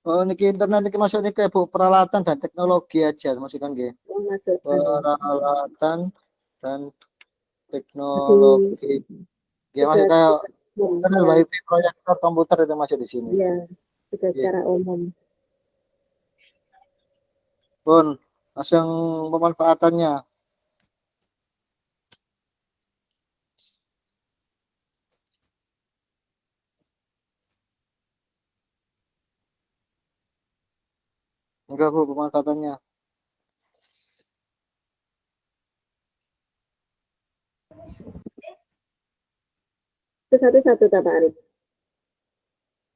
Oh, niki internet niki masuk niki Bu, peralatan dan teknologi aja maksudnya nggih. Oh, masuk. Peralatan dan teknologi. Ya masuk kayak internet ya, wifi proyektor komputer itu masuk di sini. ya, sudah Iya. secara umum. Pun langsung pemanfaatannya. Enggak Bu, pemanfaatannya. Itu satu-satu Pak Arif.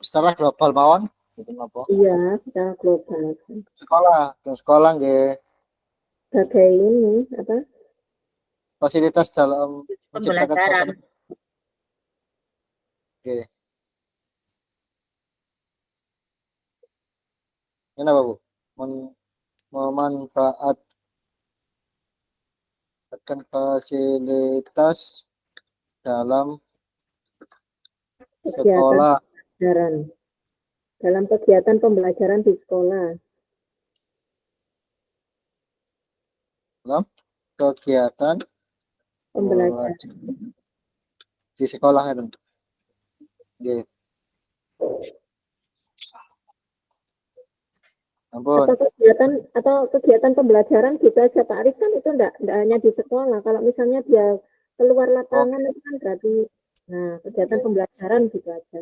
Setelah global mawon itu apa? Iya, secara global. Sekolah nggih. Sebagai ini apa? Fasilitas dalam menciptakan Pembelajaran. suasana. Oke. Ini apa Bu? Memanfaatkan fasilitas dalam Kegiatan sekolah. pembelajaran. Dalam kegiatan pembelajaran di sekolah. Dalam kegiatan Pembelajaran. di sekolah itu. Oke. Ampun. Atau kegiatan pembelajaran gitu aja Pak Arif, kan itu enggak hanya di sekolah. Kalau misalnya dia keluar lapangan itu kan berarti kegiatan Oke. pembelajaran gitu aja.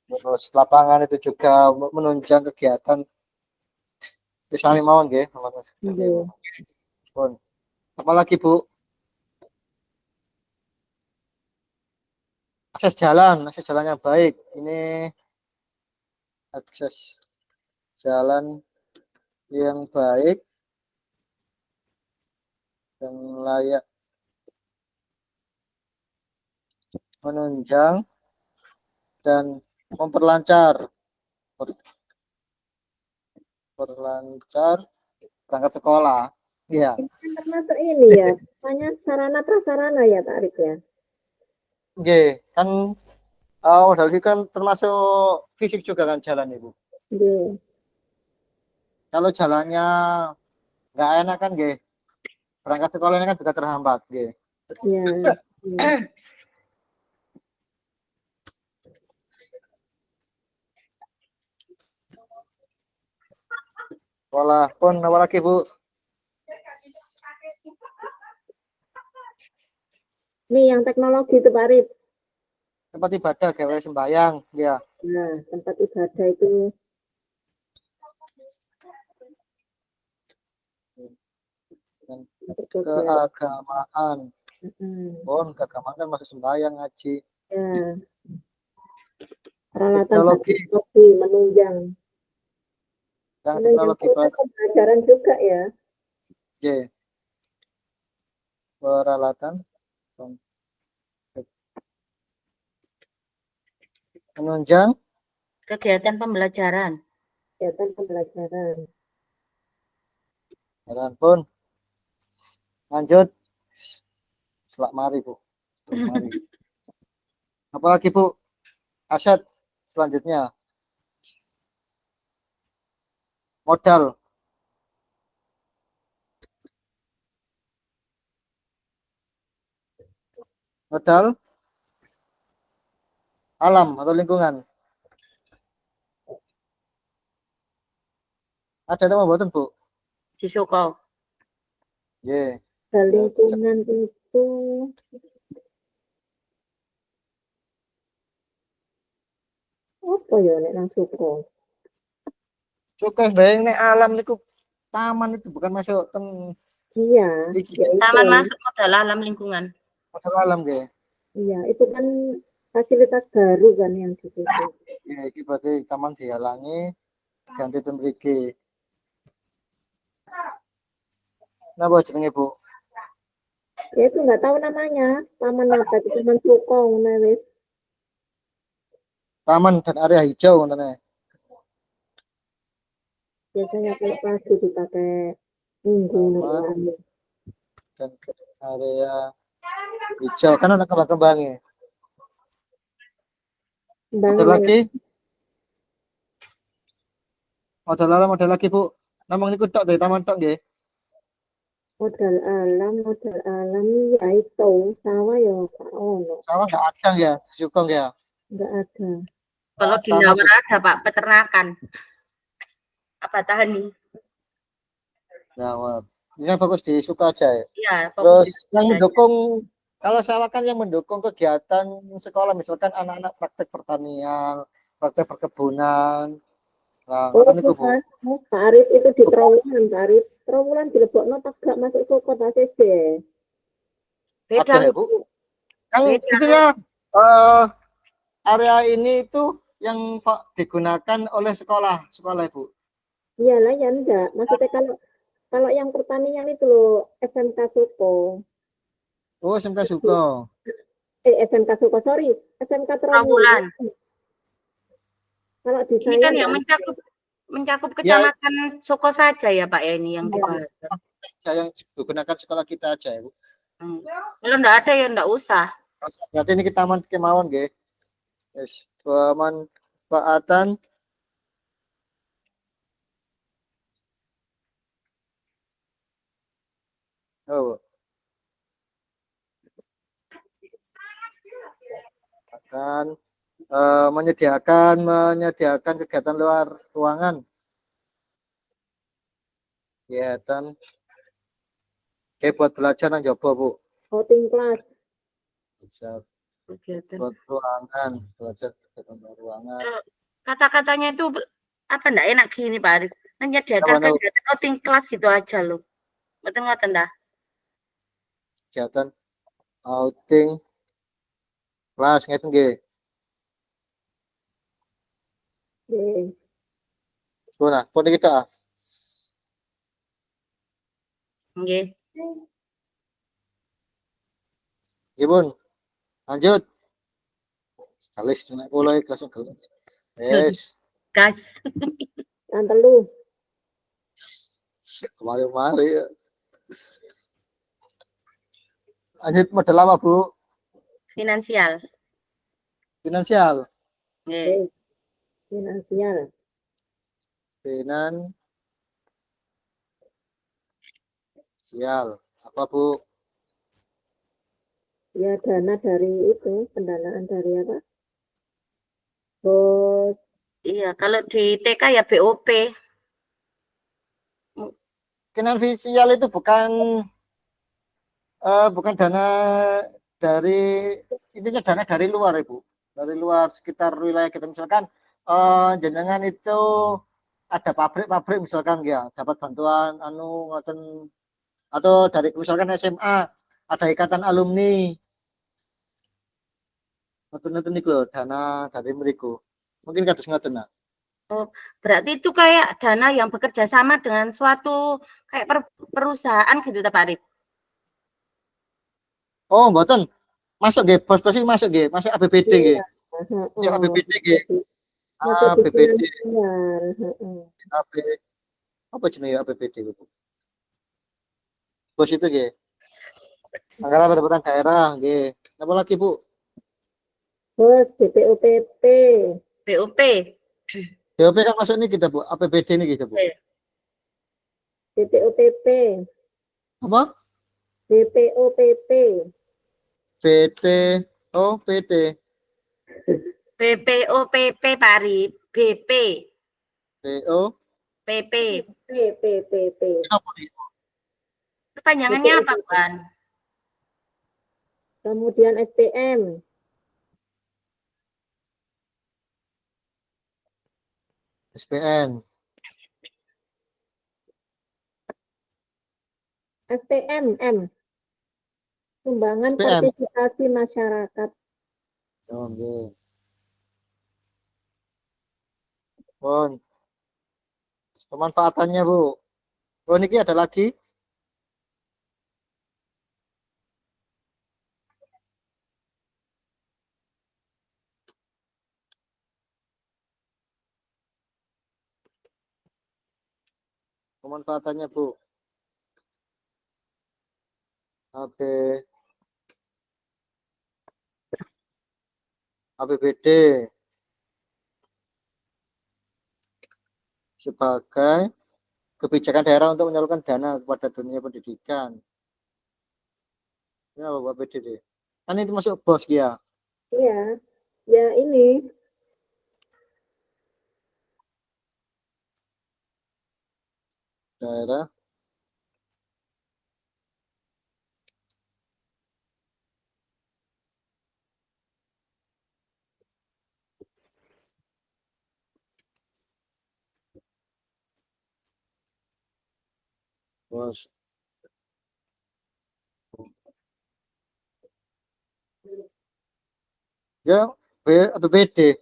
Terus lapangan itu juga menunjang kegiatan sami mawon nggih. Iya. Pun. Apalagi Bu? Akses jalannya baik. Ini akses jalan yang baik dan layak, menunjang dan memperlancar berangkat sekolah. Iya. Ini termasuk ini ya, namanya sarana prasarana ya Pak Arif ya. Nggih, kan modal itu kan termasuk fisik juga kan jalan Ibu. Iya. Kalau jalannya nggak enak kan nggih. Berangkat sekolahnya kan juga terhambat nggih. Iya. Iya. Sekolah pun apa lagi Bu? Ini yang teknologi itu Pak Arif. Tempat ibadah gawe sembayang, ya. Nah, tempat ibadah itu Dan berbagai. keagamaan. Mm, Pun keagamaan kan masuk sembayang ngaji. ya. Peralatan Teknologi. teknologi menunjang. Yang Menunjang teknologi proses pembelajaran juga ya. Oke. Peralatan menunjang Kegiatan pembelajaran. Kegiatan pembelajaran. dan pun lanjut selak mari Bu. Selak mari. Apalagi Bu? Aset selanjutnya modal. Modal alam atau lingkungan. Ada nama buatan Bu? Sisoko. Ye. Dan lingkungan itu apa ya nek nang suku? Suka bayang nek alam niku taman itu bukan masuk ten Iya, iki ya itu. Taman masuk modal alam lingkungan. masuk alam ge. Iya, itu kan fasilitas baru kan yang ditutup. Ya iki berarti taman dihalangi ganti ten mriki. Napa jenenge Bu? Ya itu nggak tahu namanya. Taman apa itu? Taman Sukong, wis. Taman dan area hijau ngoten. Biasanya kalau pagi dipakai minggu Taman dan area hijau kan ada kembang-kembangnya. Ada lagi? Modal lagi Bu. Namang niku tok dari taman tok nggih. modal alam ya itu sawah ya Kak ono, Sawah enggak ada ya, Sukong ya. nggak ada. Kalau di Tanah Nawar ada Pak, peternakan. Apa tani? Jawab. Ini kan fokus di suka aja ya. Iya, Terus fokus yang di mendukung kalau sawah kan yang mendukung kegiatan sekolah misalkan anak-anak praktek pertanian, praktek perkebunan. Nah, Oh ngoten niku Bu. bukan, Pak Arif itu di Trawulan, Pak Arif. Trawulan dilebokno tak gak masuk Soko tas SD. beda Ada ya Bu. Yang Beda. intinya eh, area ini itu yang digunakan oleh sekolah Bu. Iyalah ya enggak. Maksudnya kalau kalau yang pertanian itu loh SMK Soko. Oh, SMK Suko. SMK Soko, sorry, SMK Trawulan. Trawulan. Kalau di Ini saya kan yang enggak mencakup Ya, kecamatan Soko saja ya Pak ya ini yang Iya. dibahas. yang digunakan sekolah kita aja ya Bu. Kalau enggak ada ya enggak usah. Berarti ini kita taman kemauan nggih. Wis, pemanfaatan oh, akan menyediakan kegiatan luar ruangan. Kegiatan buat belajar nang jopo Bu. outing class. Bisa Kegiatan. buat ruangan, belajar kegiatan luar ruangan. Kata-katanya itu apa enggak enak gini Pak Arif. Menyediakan Apa, tahu? kegiatan outing kelas gitu aja loh. Betul ngoten dah. Kegiatan outing kelas ngeten nggih. Nggih. Nah, pun kita Nggih. nggih Bun. Lanjut. Sekali nek kula langsung kelas. Yes. Gas. Yang telu. Kemarin-kemarin ya. Lanjut model apa Bu? Finansial. Finansial. Nggih. Nggih. Finansial. Finansial. Apa Bu? Ya dana dari itu, pendanaan dari apa? Bos, Iya, kalau di TK ya BOP. Finansial itu bukan dana dari intinya dana dari luar Ibu. Dari luar sekitar wilayah kita misalkan jenengan itu ada pabrik misalkan ya dapat bantuan anu ngoten atau dari misalkan SMA ada ikatan alumni ngoten niku dana dari mriku. Mungkin kados ngoten nah. Berarti itu kayak dana yang bekerja sama dengan suatu kayak perusahaan gitu ta Pak Arif? Oh, mboten. Masuk nggih, bos-bos iki masuk nggih, masuk APBD nggih. Iya. Masuk Heeh. APBD nggih. Masuk di APBD, finansial. Heeh. AP apa jenenge APBD itu? Bos itu nggih. Anggaran pendapatan daerah nggih. Apa lagi, Bu? Bos, BPOPP. BOP. BOP kan masuk nih kita, Bu. APBD nih kita, Bu. BPOPP. Apa? BPOPP. PT. Oh, PT. BPOPP Pak Arif. BP. PO. PP. PPPP. Apa nih? Kepanjangannya apa, Buan? Kemudian SPM. SPN. SPM, M. Sumbangan SPM. partisipasi masyarakat. Oh, nggih. Pun. Pemanfaatannya, Bu. Oh, niki ada lagi. Pemanfaatannya, Bu. Oke. APBD sebagai kebijakan daerah untuk menyalurkan dana kepada dunia pendidikan. Ini apa APBD? Kan itu masuk bos ya. Iya. Ya ini. Daerah. Bos. Ya, APBD.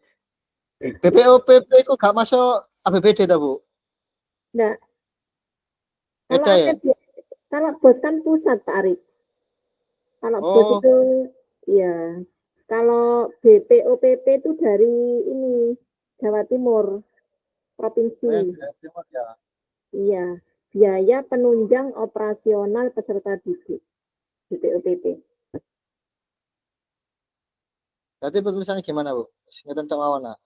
BPOPP itu gak masuk APBD ta, Bu? Enggak. Kalau Beda ya? APBD, kalau bos kan pusat, Pak Arif. Kalau bos Oh, itu, ya. Kalau BPOPP itu dari ini, Jawa Timur, provinsi. Jawa Timur ya. Iya. Biaya penunjang operasional peserta didik. BPOPP. Berarti penulisannya gimana, Bu? Ngeten tak mawon nah.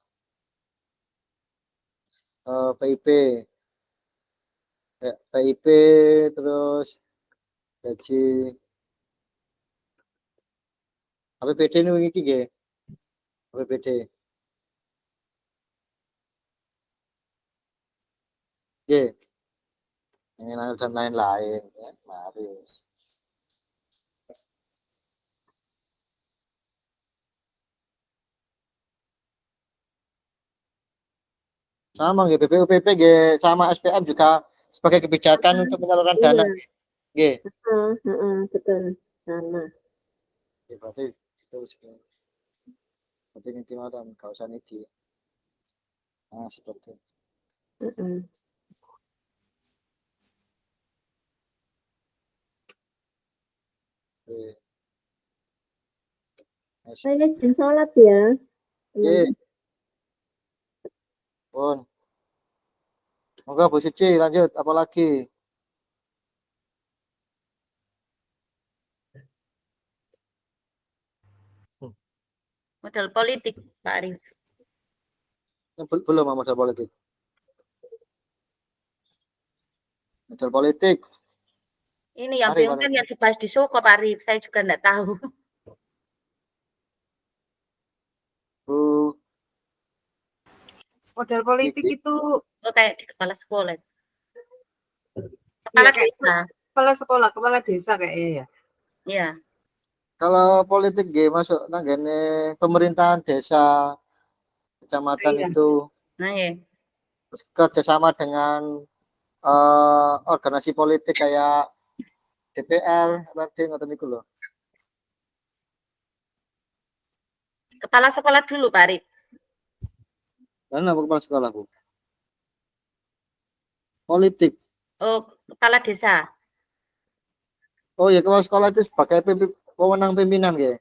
PIP. PIP terus gaji APBD ini iki nggih. APBD. Nggih. Dan lain-lain ya, mari. Sama nggih, BPUPP nggih sama SPM juga sebagai kebijakan untuk menyalurkan dana Iya. nggih. Betul. Sama. Ya, berarti itu berarti ini mau dan gak usah niki. Nah, seperti itu. Heeh. Oke. Saya izin sholat ya. Oke, pun. Moga Bu Suci lanjut apa lagi? Modal politik Pak Arif. Belum modal politik. Modal politik. Ini yang Mari, bingung kan yang dibahas di Soko Pak Arif. Saya juga enggak tahu. Bu. Modal politik Niki. itu Oh, kayak di kepala sekolah. Kepala ya, kayak desa. kepala sekolah, kepala desa kayaknya ya. Iya. Kalau politik nggih masuk nang pemerintahan desa, kecamatan Iya. itu Nah, ya. kerjasama dengan organisasi politik kayak DPR, nanti ngoten niku lho. Kepala sekolah dulu Pak Arif. Dan apa kepala sekolah, Bu? Politik. Oh, kepala desa. Oh ya, kepala sekolah itu sebagai wewenang pimpinan ya.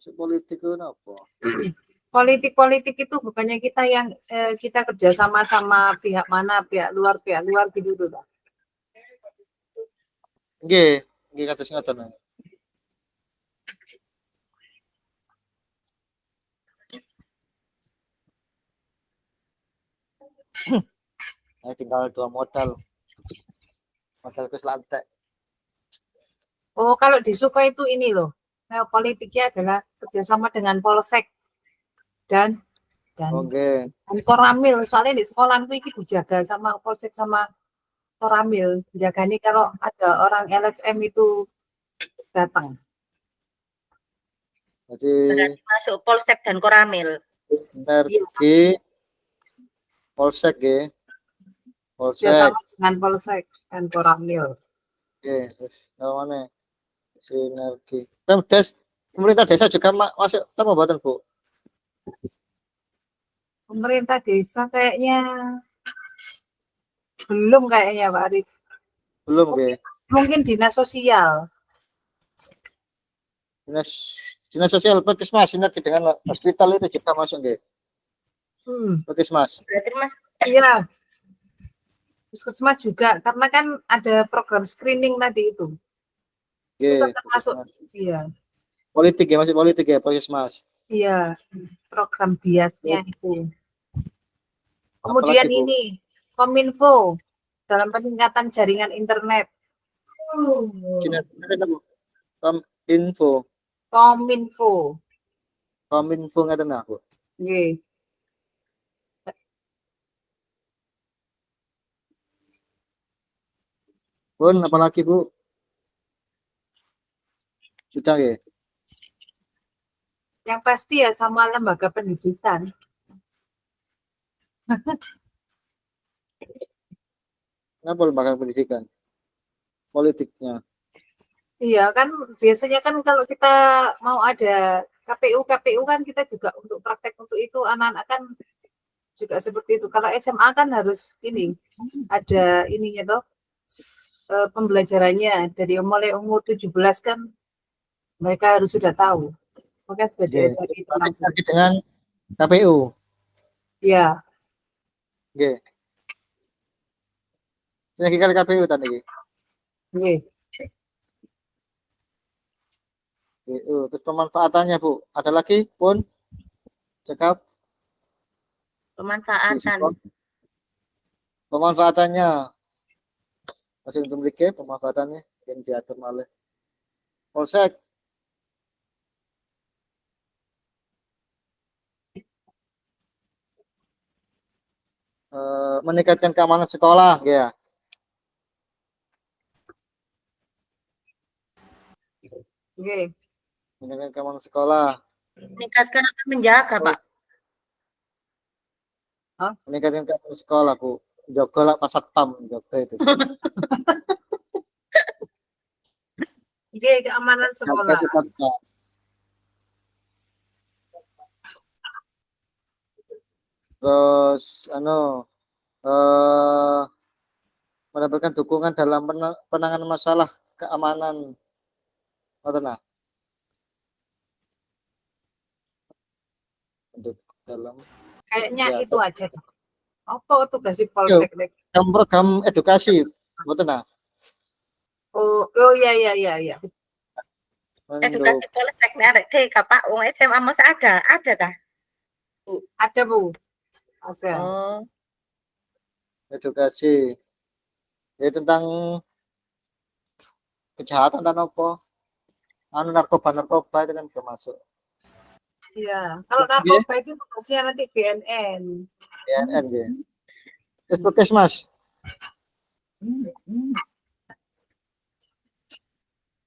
Politik itu apa? Politik itu bukannya kita yang kita kerja sama pihak mana, pihak luar gitu tuh, Pak. Nggih kados ngoten. Tinggal 2 modal. Modal ke lantai. Oh, kalau di Suko itu ini loh. Nah, politiknya adalah kerjasama dengan Polsek dan Oke. Koramil. Soalnya di sekolahku ini dijaga sama Polsek sama Koramil. Jagani kalau ada orang LSM itu datang. Jadi Berarti masuk Polsek dan Koramil. energi Polsek ya. Polsek. Kerjasama dengan Polsek dan Koramil. Oke, terus namanya sinergi. Pemerintah desa juga masuk sama buatan, Bu? Pemerintah desa kayaknya belum kayaknya, Pak Arif. Belum ya. Mungkin dinas sosial. Dinas sosial Puskesmas sinergi dengan hospital itu juga masuk ya. Puskesmas. Berarti Mas Iya. Puskesmas juga karena kan ada program screening tadi itu. Oke, Itu termasuk iya. politik ya, masih politik ya Puskesmas. Iya, program biasnya itu. Kemudian Apalagi, Bu? ini Kominfo dalam peningkatan jaringan internet. Info. Kominfo. Kominfo ngaten aku. Nggih. Pun apalagi, Bu? Sudah ya. Yang pasti ya sama lembaga pendidikan. Kenapa lembaga pendidikan? Politiknya. Iya kan biasanya kan kalau kita mau ada KPU kan kita juga untuk praktek untuk itu anak-anak kan juga seperti itu. Kalau SMA kan harus ini ada ininya toh pembelajarannya dari mulai umur 17 kan mereka harus sudah tahu. Maka sudah diajari tentang dengan KPU. ya. Oke. Sinergi kali KPU tadi. Oke. Terus pemanfaatannya, Bu. Ada lagi, Pun? Cekap. Pemanfaatannya. Masih untuk memiliki pemanfaatannya yang diatur oleh Polsek. Meningkatkan keamanan sekolah, ya. Oke. Meningkatkan keamanan sekolah. meningkatkan apa menjaga, Pak? Meningkatkan keamanan sekolah, Bu. Jogo lah pas satpam, jogo itu. Oke, keamanan sekolah. Terus mendapatkan dukungan dalam penanganan masalah keamanan. Nah, dalam Kayaknya ya, itu aja. Apa tugas Polsek? program edukasi, betul nah. Oh iya. Edukasi Polsek nek TK, Pak. Wong SMA masa ada dah. Ada, Bu. Ada. Oh. Edukasi. Ya tentang kejahatan dan apa? Narkoba itu kan termasuk. Iya, kalau narkoba itu tugasnya nanti BNN. BNN ya. Terus Puskesmas.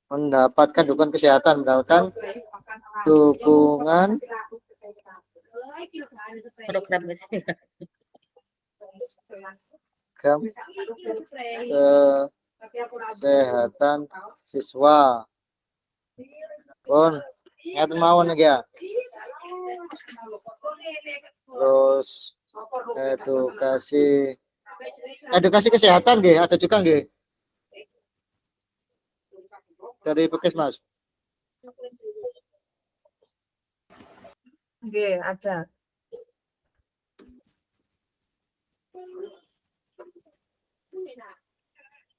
Mendapatkan dukungan kesehatan, mendapatkan dukungan Program kesehatan siswa. Pun ngaten mawon iki ya. Terus edukasi kesehatan nggih, ada juga nggih. Dari Puskesmas. Nggih, ada.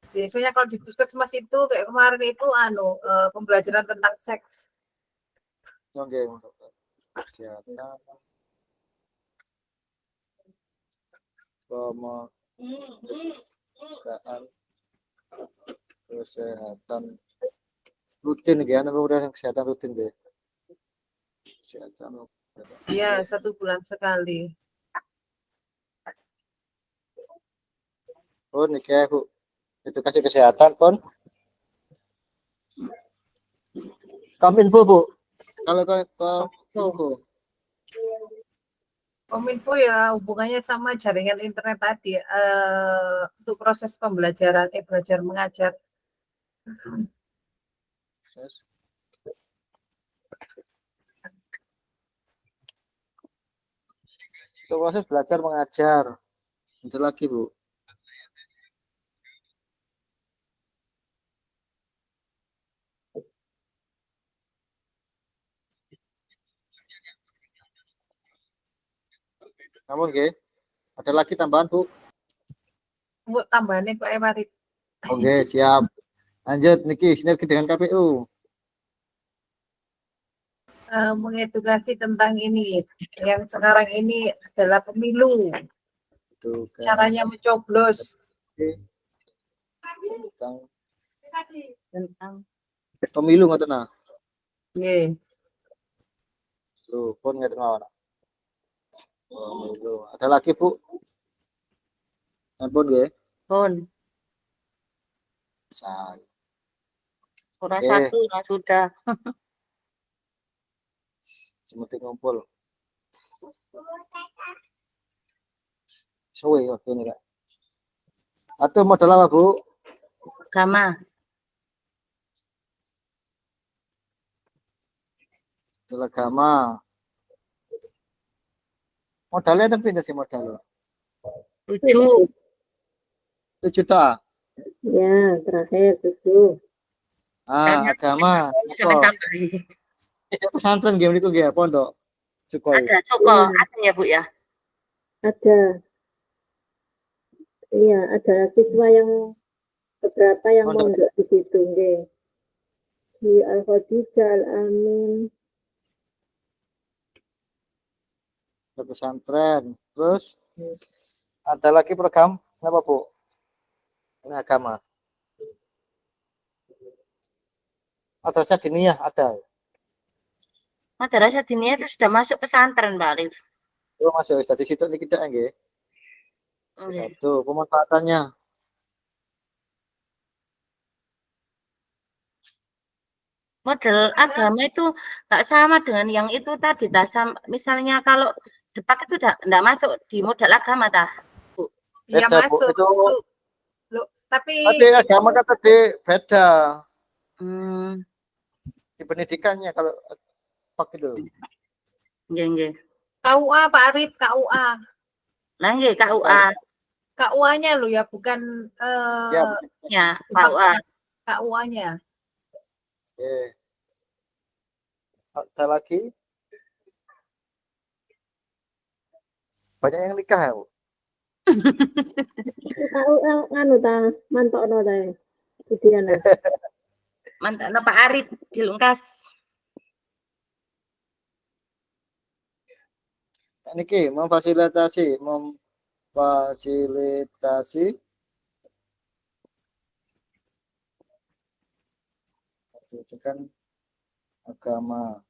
Biasanya kalau di puskesmas itu kayak kemarin itu pembelajaran tentang seks. Oke, untuk kesehatan. Pemeriksaan kesehatan rutin ya, pemeriksaan kesehatan rutin deh. Kesehatan. Iya, 1 bulan sekali. Oh, nih kayak Bu. Edukasi kesehatan pun. Kominfo Bu. Kalau ke Kominfo. Kominfo ya hubungannya sama jaringan internet tadi untuk proses pembelajaran belajar mengajar. Untuk proses belajar mengajar. Itu lagi Bu. Namun nggih, ada lagi tambahan Bu? Untuk tambahannya kok mari. Oke, siap. Lanjut niki sinergi dengan KPU. Mengedukasi tentang ini yang sekarang ini adalah pemilu. Caranya mencoblos. Tentang Pemilu ngoten nah. Nggih. Lho, pun ngoten mawon. Pemilu. Ada lagi Bu? Ampun nggih. pun Saya. kurang Oke. satu lah sudah. Seperti ngumpul. Suwe waktu ini Kak. Atau modal apa Bu? Agama. Modal agama. Modalnya tapi pindah sih modal. 7. 7 juta. Ya, terakhir 7. Agama. Sampai tambahin. Itu pesantren game niku nggih pondok. Sukoi. Ada Soko, ada ya Bu ya? Ada. Iya, ada siswa yang beberapa yang mondok di situ nggih. Di Al-Khadijah, Al-Amin. Pesantren. Terus ada lagi program apa Bu? Ini agama. Madrasah diniyah ada. Madrasah diniyah itu sudah masuk pesantren Mbak Arif. Oh, masuk di situ nih kita nggih. Oke. Satu pemanfaatannya. Model agama itu nggak sama dengan yang itu tadi. Misalnya kalau Depak itu enggak masuk di modal agama tah. Iya Beda, Bu. masuk. Itu Loh, tapi agama kan tadi beda Hmm, di pendidikannya kalau pak itu. nggih. KUA Pak Arif, KUA. Lah nggih KUA. KUA-nya lo ya, bukan Ya, KUA. KUA-nya. Ada lagi? Banyak yang nikah ya, Bu? KUL nganu ta, mantokno ta. Idiana. Mantap Pak Arif dilungkas. Niki memfasilitasi pendidikan agama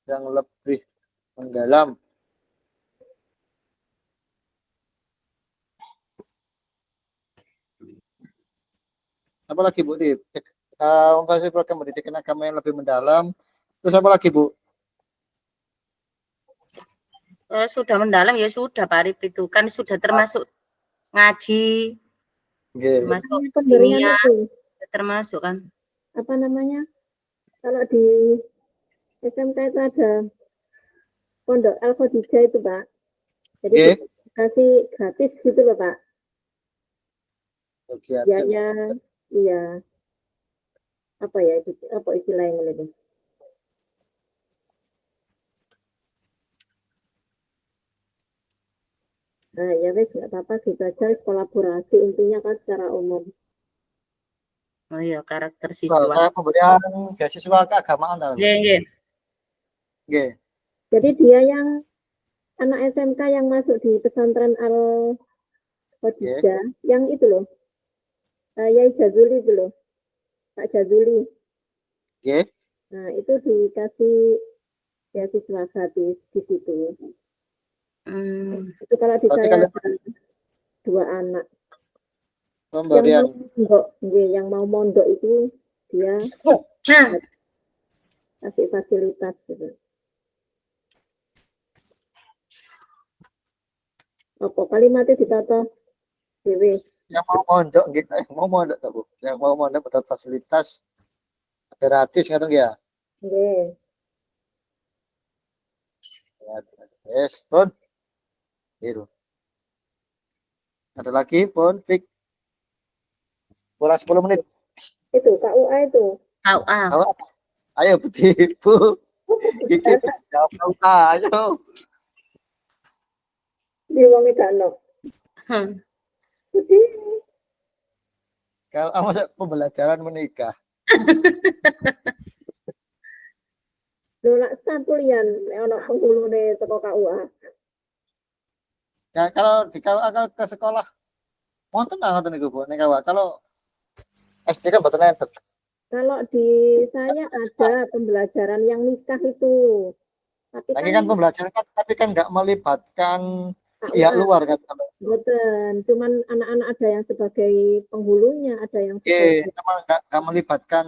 yang lebih mendalam. Apa lagi Bu di memfasilitasi program pendidikan agama yang lebih mendalam? Terus apa lagi Bu? Sudah mendalam ya sudah Pak Arif itu kan sudah termasuk ngaji, termasuk Pemberian diniyah, itu. termasuk kan. apa namanya? Kalau di SMK itu ada Pondok Al Khadijah itu, Pak. Jadi Oke. dikasih gratis gitu loh, Pak. Kegiatan. Biaya, iya. Apa ya itu? Apa istilah yang itu? Nah, ya wes nggak apa-apa gitu aja, kolaborasi intinya kan secara umum. Oh iya, karakter Nah, siswa. kayak pemberian beasiswa keagamaan tadi. Nggih, nggih. Nggih. Jadi dia yang anak SMK yang masuk di pesantren Al Khadijah, yang itu loh, Yai Jazuli itu loh, Pak Jazuli. Nggih. Nah, itu dikasih beasiswa gratis di situ. Itu kalau di Berarti saya kalian ada 2 anak. pemberian. Yang mau mondok itu dia Nah, kasih fasilitas gitu. Apa kalimatnya ditata dewe. Yang mau mondok nggih, mau mondok tak Bu? Yang mau mondok mendapat fasilitas gratis ngoten nggih ya? Nggih. Yes, pun. Itu. Ada lagi pun fix. Kurang 10 menit. Itu KUA itu. KUA. Ayo Bu. Iki jawab KUA, ayo. Di wong gak ono. Kalau masa pembelajaran menikah. Lho lak sampulian nek ono penghulune teko KUA. Ya kalau di KUA kalau ke sekolah wonten ngoten niku Bu nek KUA. Kalau SD kan mboten enten. Kalau di saya ada pembelajaran yang nikah itu. Tapi Lagi kan pembelajaran kan tapi kan nggak melibatkan pihak luar kan. Betul, cuman anak-anak ada yang sebagai penghulunya, ada yang sebagai Cuma nggak melibatkan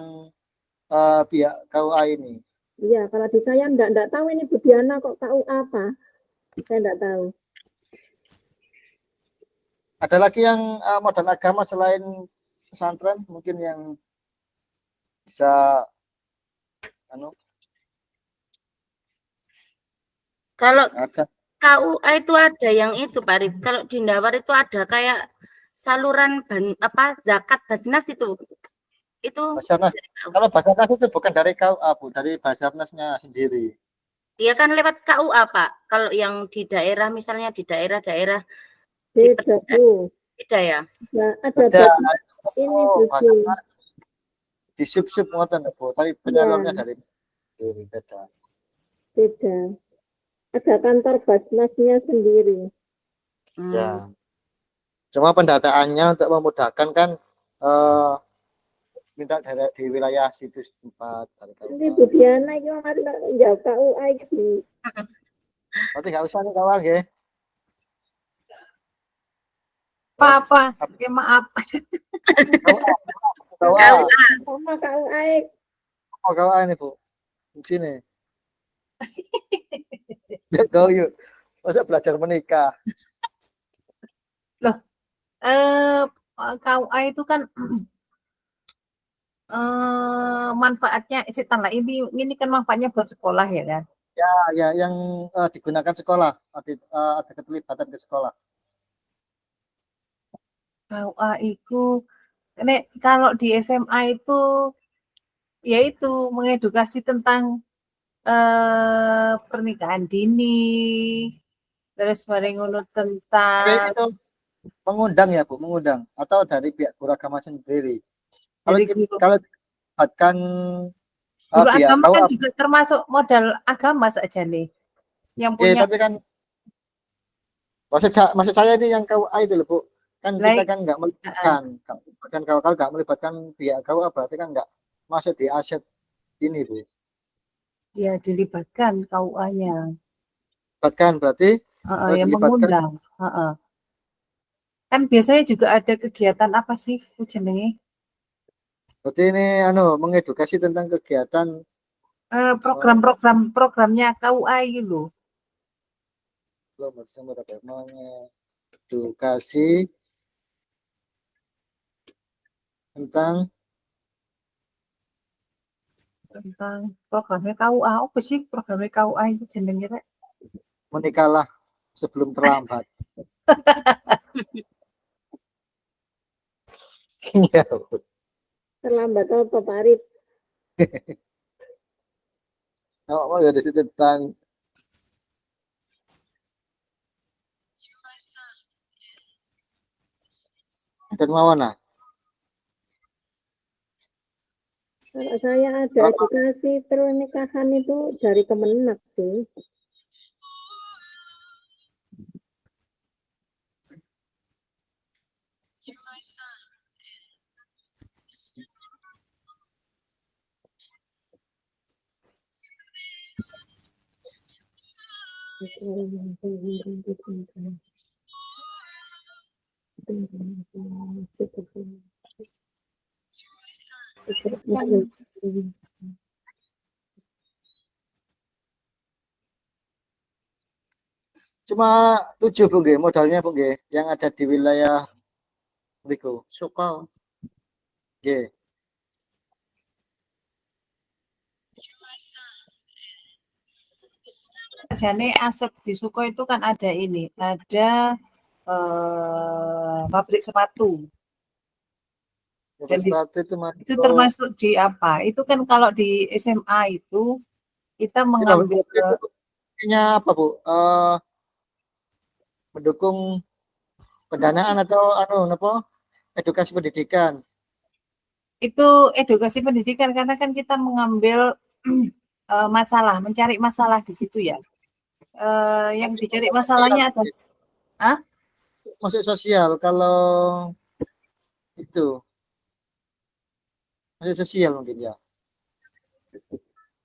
pihak KUA ini. iya, kalau di saya enggak tahu ini Bu Diana kok tahu apa. Saya enggak tahu. Ada lagi yang modal agama selain pesantren mungkin yang bisa Kalau ada. KUA itu ada yang itu Pak Rif. Kalau di Ndawar itu ada kayak saluran zakat Basnas itu. Itu Basarnas. Kalau Basarnas itu bukan dari KUA Bu, dari Basarnasnya sendiri. Iya kan lewat KUA Pak. Kalau yang di daerah misalnya di daerah-daerah Beda Bu. beda ya. Ada ini Bu. Di sub-sub ngoten Bu, tapi penyalurnya dari beda. Beda. Ada kantor Basnasnya sendiri. Ya. Cuma pendataannya untuk memudahkan kan minta di wilayah situs tempat. Ini Bu Diana iki mari jawab KUA iki. Berarti nggak usah nih kawan nggih. Apa? Ya, maaf. KUA. Sama KUA. Oh KUA ini Bu. Di sini. Go yuk. Masa belajar menikah. Loh, KUA itu kan manfaatnya setelah ini kan manfaatnya buat sekolah ya kan? Ya yang digunakan sekolah, ada keterlibatan ke sekolah. KUA itu kalau di SMA itu yaitu mengedukasi tentang pernikahan dini, terus ngono tentang Tapi itu mengundang ya Bu, mengundang atau dari pihak guru agama sendiri. Kalau dilibatkan guru pihak agama kan KUA, juga termasuk modal agama saja nih. Yang punya tapi kan maksud saya ini yang KUA itu loh Bu. Kan kita kan nggak melibatkan, kalau nggak melibatkan pihak KUA berarti kan nggak masuk di aset ini Bu. ya dilibatkan KUA-nya. Dilibatkan berarti yang mengundang. Kan biasanya juga ada kegiatan apa sih jenenge? Berarti ini mengedukasi tentang kegiatan programnya KUA itu loh. Mengedukasi tentang tentang programnya KUA. Apa sih programnya KUA itu jenengnya, Rek? Menikahlah sebelum terlambat. Iya. Terlambat apa Pak Arif? Oh, ya di situ tentang dan mana? Kalau saya ada edukasi pernikahan itu dari Kemenak sih. Cuma 7 Bu nggih, modalnya Bu nggih, yang ada di wilayah Rico. Suko. Nggih. Jane aset di Suko itu kan ada ini, ada pabrik sepatu. Dan Sepatu itu itu termasuk di apa? Itu kan kalau di SMA itu kita mengambil nya apa Bu? Mendukung pendanaan atau apa? Edukasi pendidikan. Itu edukasi pendidikan karena kan kita mengambil masalah, mencari masalah di situ ya. Yang dicari masalahnya ada. Hah? Masuk sosial kalau itu. Masuk sosial mungkin ya.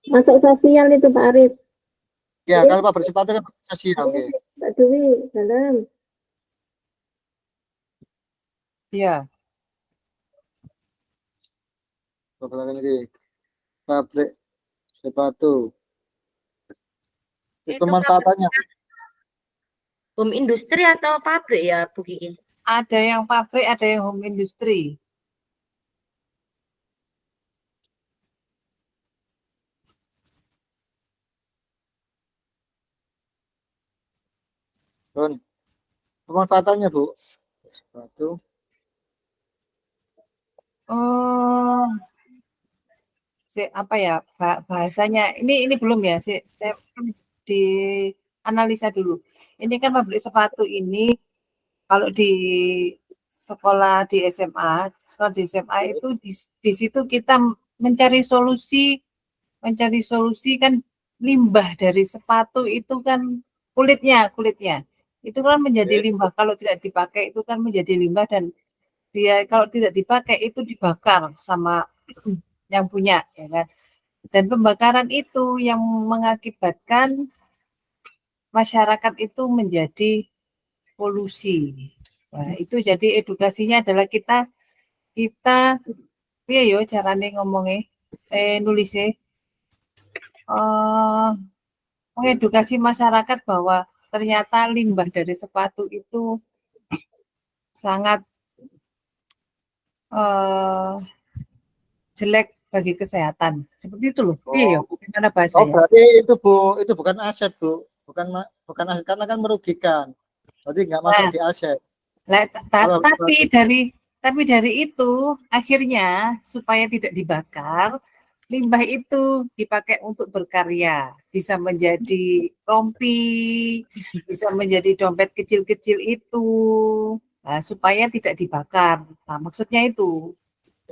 Masuk sosial itu Pak Arif. Ya, kalau pabrik sepatu kan sosial. Iya, Mbak Dewi, dalam. Iya. Pabrik sepatu. Terus Itu pemanfaatannya. Home industri atau pabrik ya Bu Kiki? Ada yang pabrik, ada yang home industry. Don, pemanfaatannya Bu. Sepatu. Oh, apa ya bahasanya? Ini belum ya. Saya di analisa dulu. Ini kan pabrik sepatu ini kalau di sekolah di SMA, sekolah di SMA itu di situ kita mencari solusi kan limbah dari sepatu itu kan kulitnya itu kan menjadi limbah kalau tidak dipakai itu kan menjadi limbah dan dia kalau tidak dipakai itu dibakar sama yang punya ya kan dan pembakaran itu yang mengakibatkan masyarakat itu menjadi polusi. Nah, itu jadi edukasinya adalah kita ya yo carane ngomongnya nulisnya mengedukasi masyarakat bahwa ternyata limbah dari sepatu itu sangat jelek bagi kesehatan. Seperti itu loh. Iya, gimana bahasanya? Oh, berarti itu Bu, itu bukan aset Bu, bukan aset karena kan merugikan. Berarti nggak masuk di aset. Tapi dari itu akhirnya supaya tidak dibakar, limbah itu dipakai untuk berkarya, bisa menjadi rompi, bisa menjadi dompet kecil-kecil itu, nah, supaya tidak dibakar. Nah, maksudnya itu.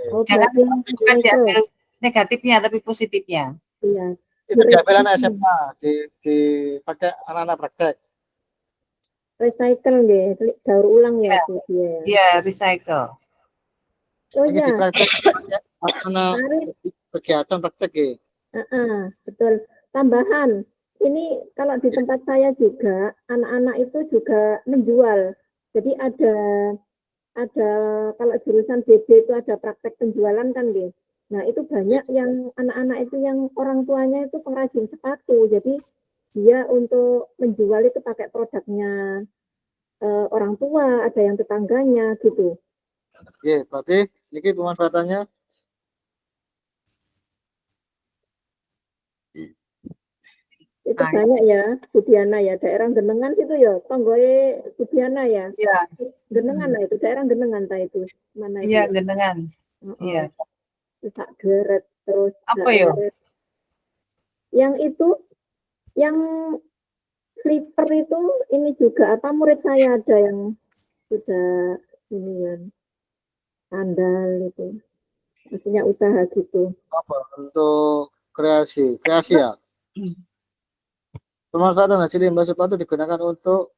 Jangan bukan diambil negatifnya, tapi positifnya. Iya. Itu diambil anak SMA, dipakai anak-anak praktek. Recycle deh, daur ulang ya Bu dia. Iya, recycle. Oh Ini iya. dipraktek anak kegiatan praktek ya. Betul. Tambahan, ini kalau di tempat saya juga anak-anak itu juga menjual. Jadi ada kalau jurusan BB itu ada praktek penjualan kan gitu. Nah itu banyak yang anak-anak itu yang orang tuanya itu pengrajin sepatu. Jadi dia untuk menjual itu pakai produknya orang tua, ada yang tetangganya gitu. Iya, berarti ini pemanfaatannya Itu Ah, banyak ya, Budiana ya. Daerah Genengan itu ya, tonggoe Budiana ya. iya, Genengan lah itu, daerah Genengan ta itu. Mana itu iya ya? gendengan. Iya. Heeh. Terus tak geret, terus Apa yo? daerah yang itu, yang flipper itu ini juga apa murid saya ada yang sudah ini kan andal itu, maksudnya usaha gitu. Apa untuk kreasi ya. Pemanfaatan hasil limbah sepatu digunakan untuk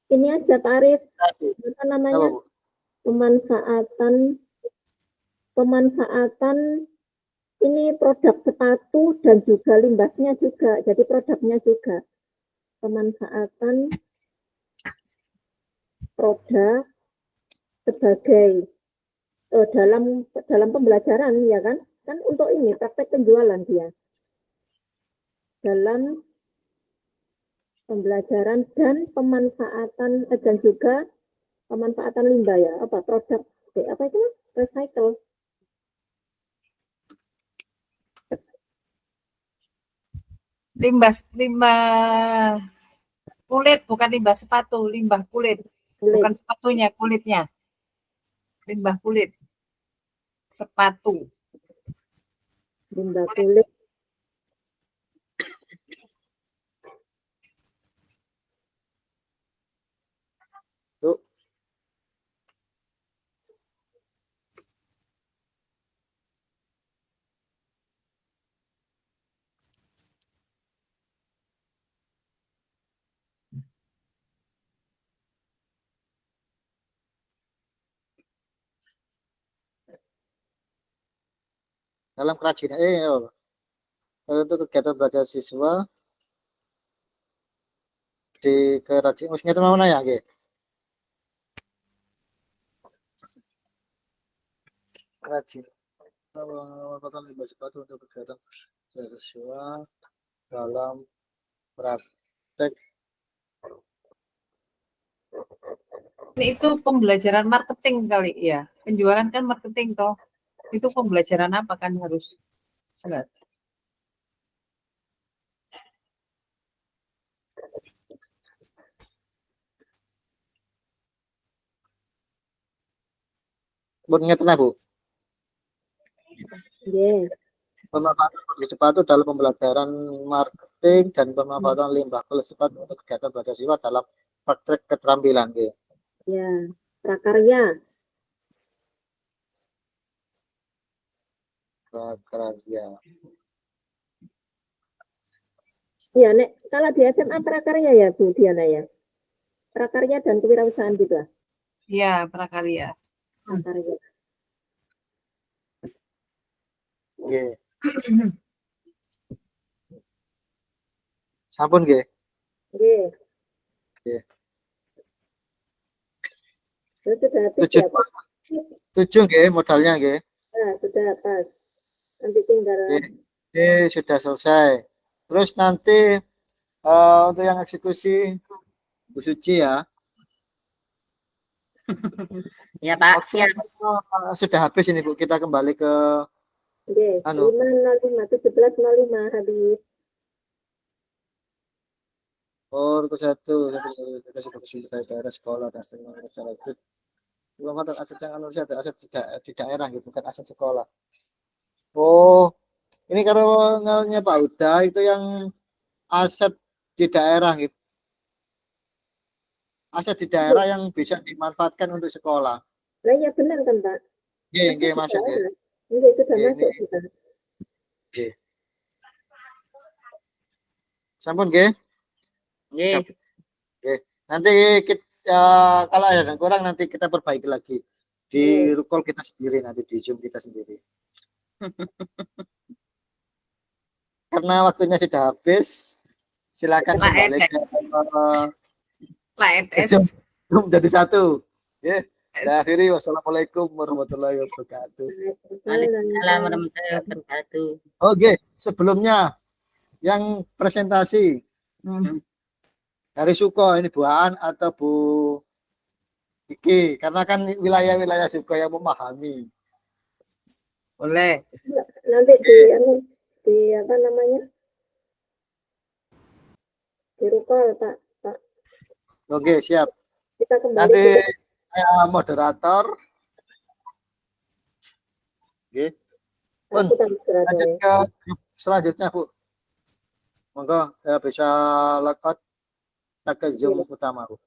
Ini aja tarif kreasi. apa Apa, namanya Bu? pemanfaatan ini produk sepatu dan juga limbahnya juga, jadi produknya juga pemanfaatan produk sebagai dalam pembelajaran ya kan untuk ini praktek penjualan dia dalam pembelajaran dan pemanfaatan dan juga pemanfaatan limbah ya apa produk apa itu recycle. Limbah kulit, bukan limbah sepatu, limbah kulit. Bukan sepatunya, kulitnya. Limbah kulit. Sepatu. Limbah kulit. Tuh. Dalam kerajinan itu kegiatan belajar siswa di kerajinan maksudnya itu mana ya gitu. Kerajinan limbah sepatu untuk kegiatan belajar siswa dalam praktek Itu pembelajaran marketing kali ya. Penjualan kan marketing toh. Itu pembelajaran apa kan harus selat. Ingat Bu. Yes. Pemanfaatan sepatu dalam pembelajaran marketing dan pemanfaatan limbah kulit sepatu untuk kegiatan belajar siswa dalam praktek keterampilan gitu. Ya, prakarya. Prakarya. Ya, Nek, kalau di SMA prakarya ya Bu Diana ya. Prakarya dan kewirausahaan gitu lah. Iya, prakarya. Prakarya. Nggih. Sampun nggih. Nggih. Nggih. Sudah habis Tujuh, ya, Pak? tujuh nggih modalnya nggih. Nah, sudah pas. Nanti tinggal Sudah selesai. Terus nanti untuk yang eksekusi Bu Suci ya. Ya Pak, Waktu siap. sudah habis ini Bu. Kita kembali ke Oke, 505 1705 habis. ke satu sudah daerah sekolah dan secara itu. Belum ada aset yang ada aset di daerah gitu, bukan aset sekolah. Oh, ini kalau nanya Pak Uda itu yang aset di daerah gitu. Aset di daerah yang bisa dimanfaatkan untuk sekolah. Nah, ya benar kan, Pak? Nggih, masuk nggih. Ini sudah Nggih, masuk kita. Nggih. Sampun nggih? Nggih. Nggih. Nanti kita kalau ada yang kurang nanti kita perbaiki lagi di call kita sendiri, nanti di Zoom kita sendiri. Karena waktunya sudah habis, silakan kembali ke Zoom jadi satu. Ya, saya akhiri. Wassalamualaikum warahmatullahi wabarakatuh. Waalaikumsalam warahmatullahi wabarakatuh. Oke, sebelumnya yang presentasi dari Suko ini Bu Aan atau Bu Iki, karena kan wilayah-wilayah Suko yang memahami. Boleh. Nanti di apa namanya? di recall Pak. Oke, siap. Kita kembali Nanti ke saya moderator. Oke. Pun, kita moderator lanjut ya. ke grup selanjutnya, Bu. Monggo bisa logout kita ke Zoom utama, Bu.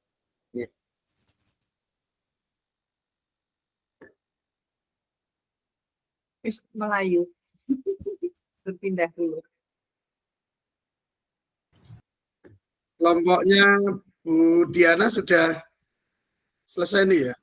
Melayu. Berpindah dulu. Kelompoknya Bu Diana sudah selesai nih ya?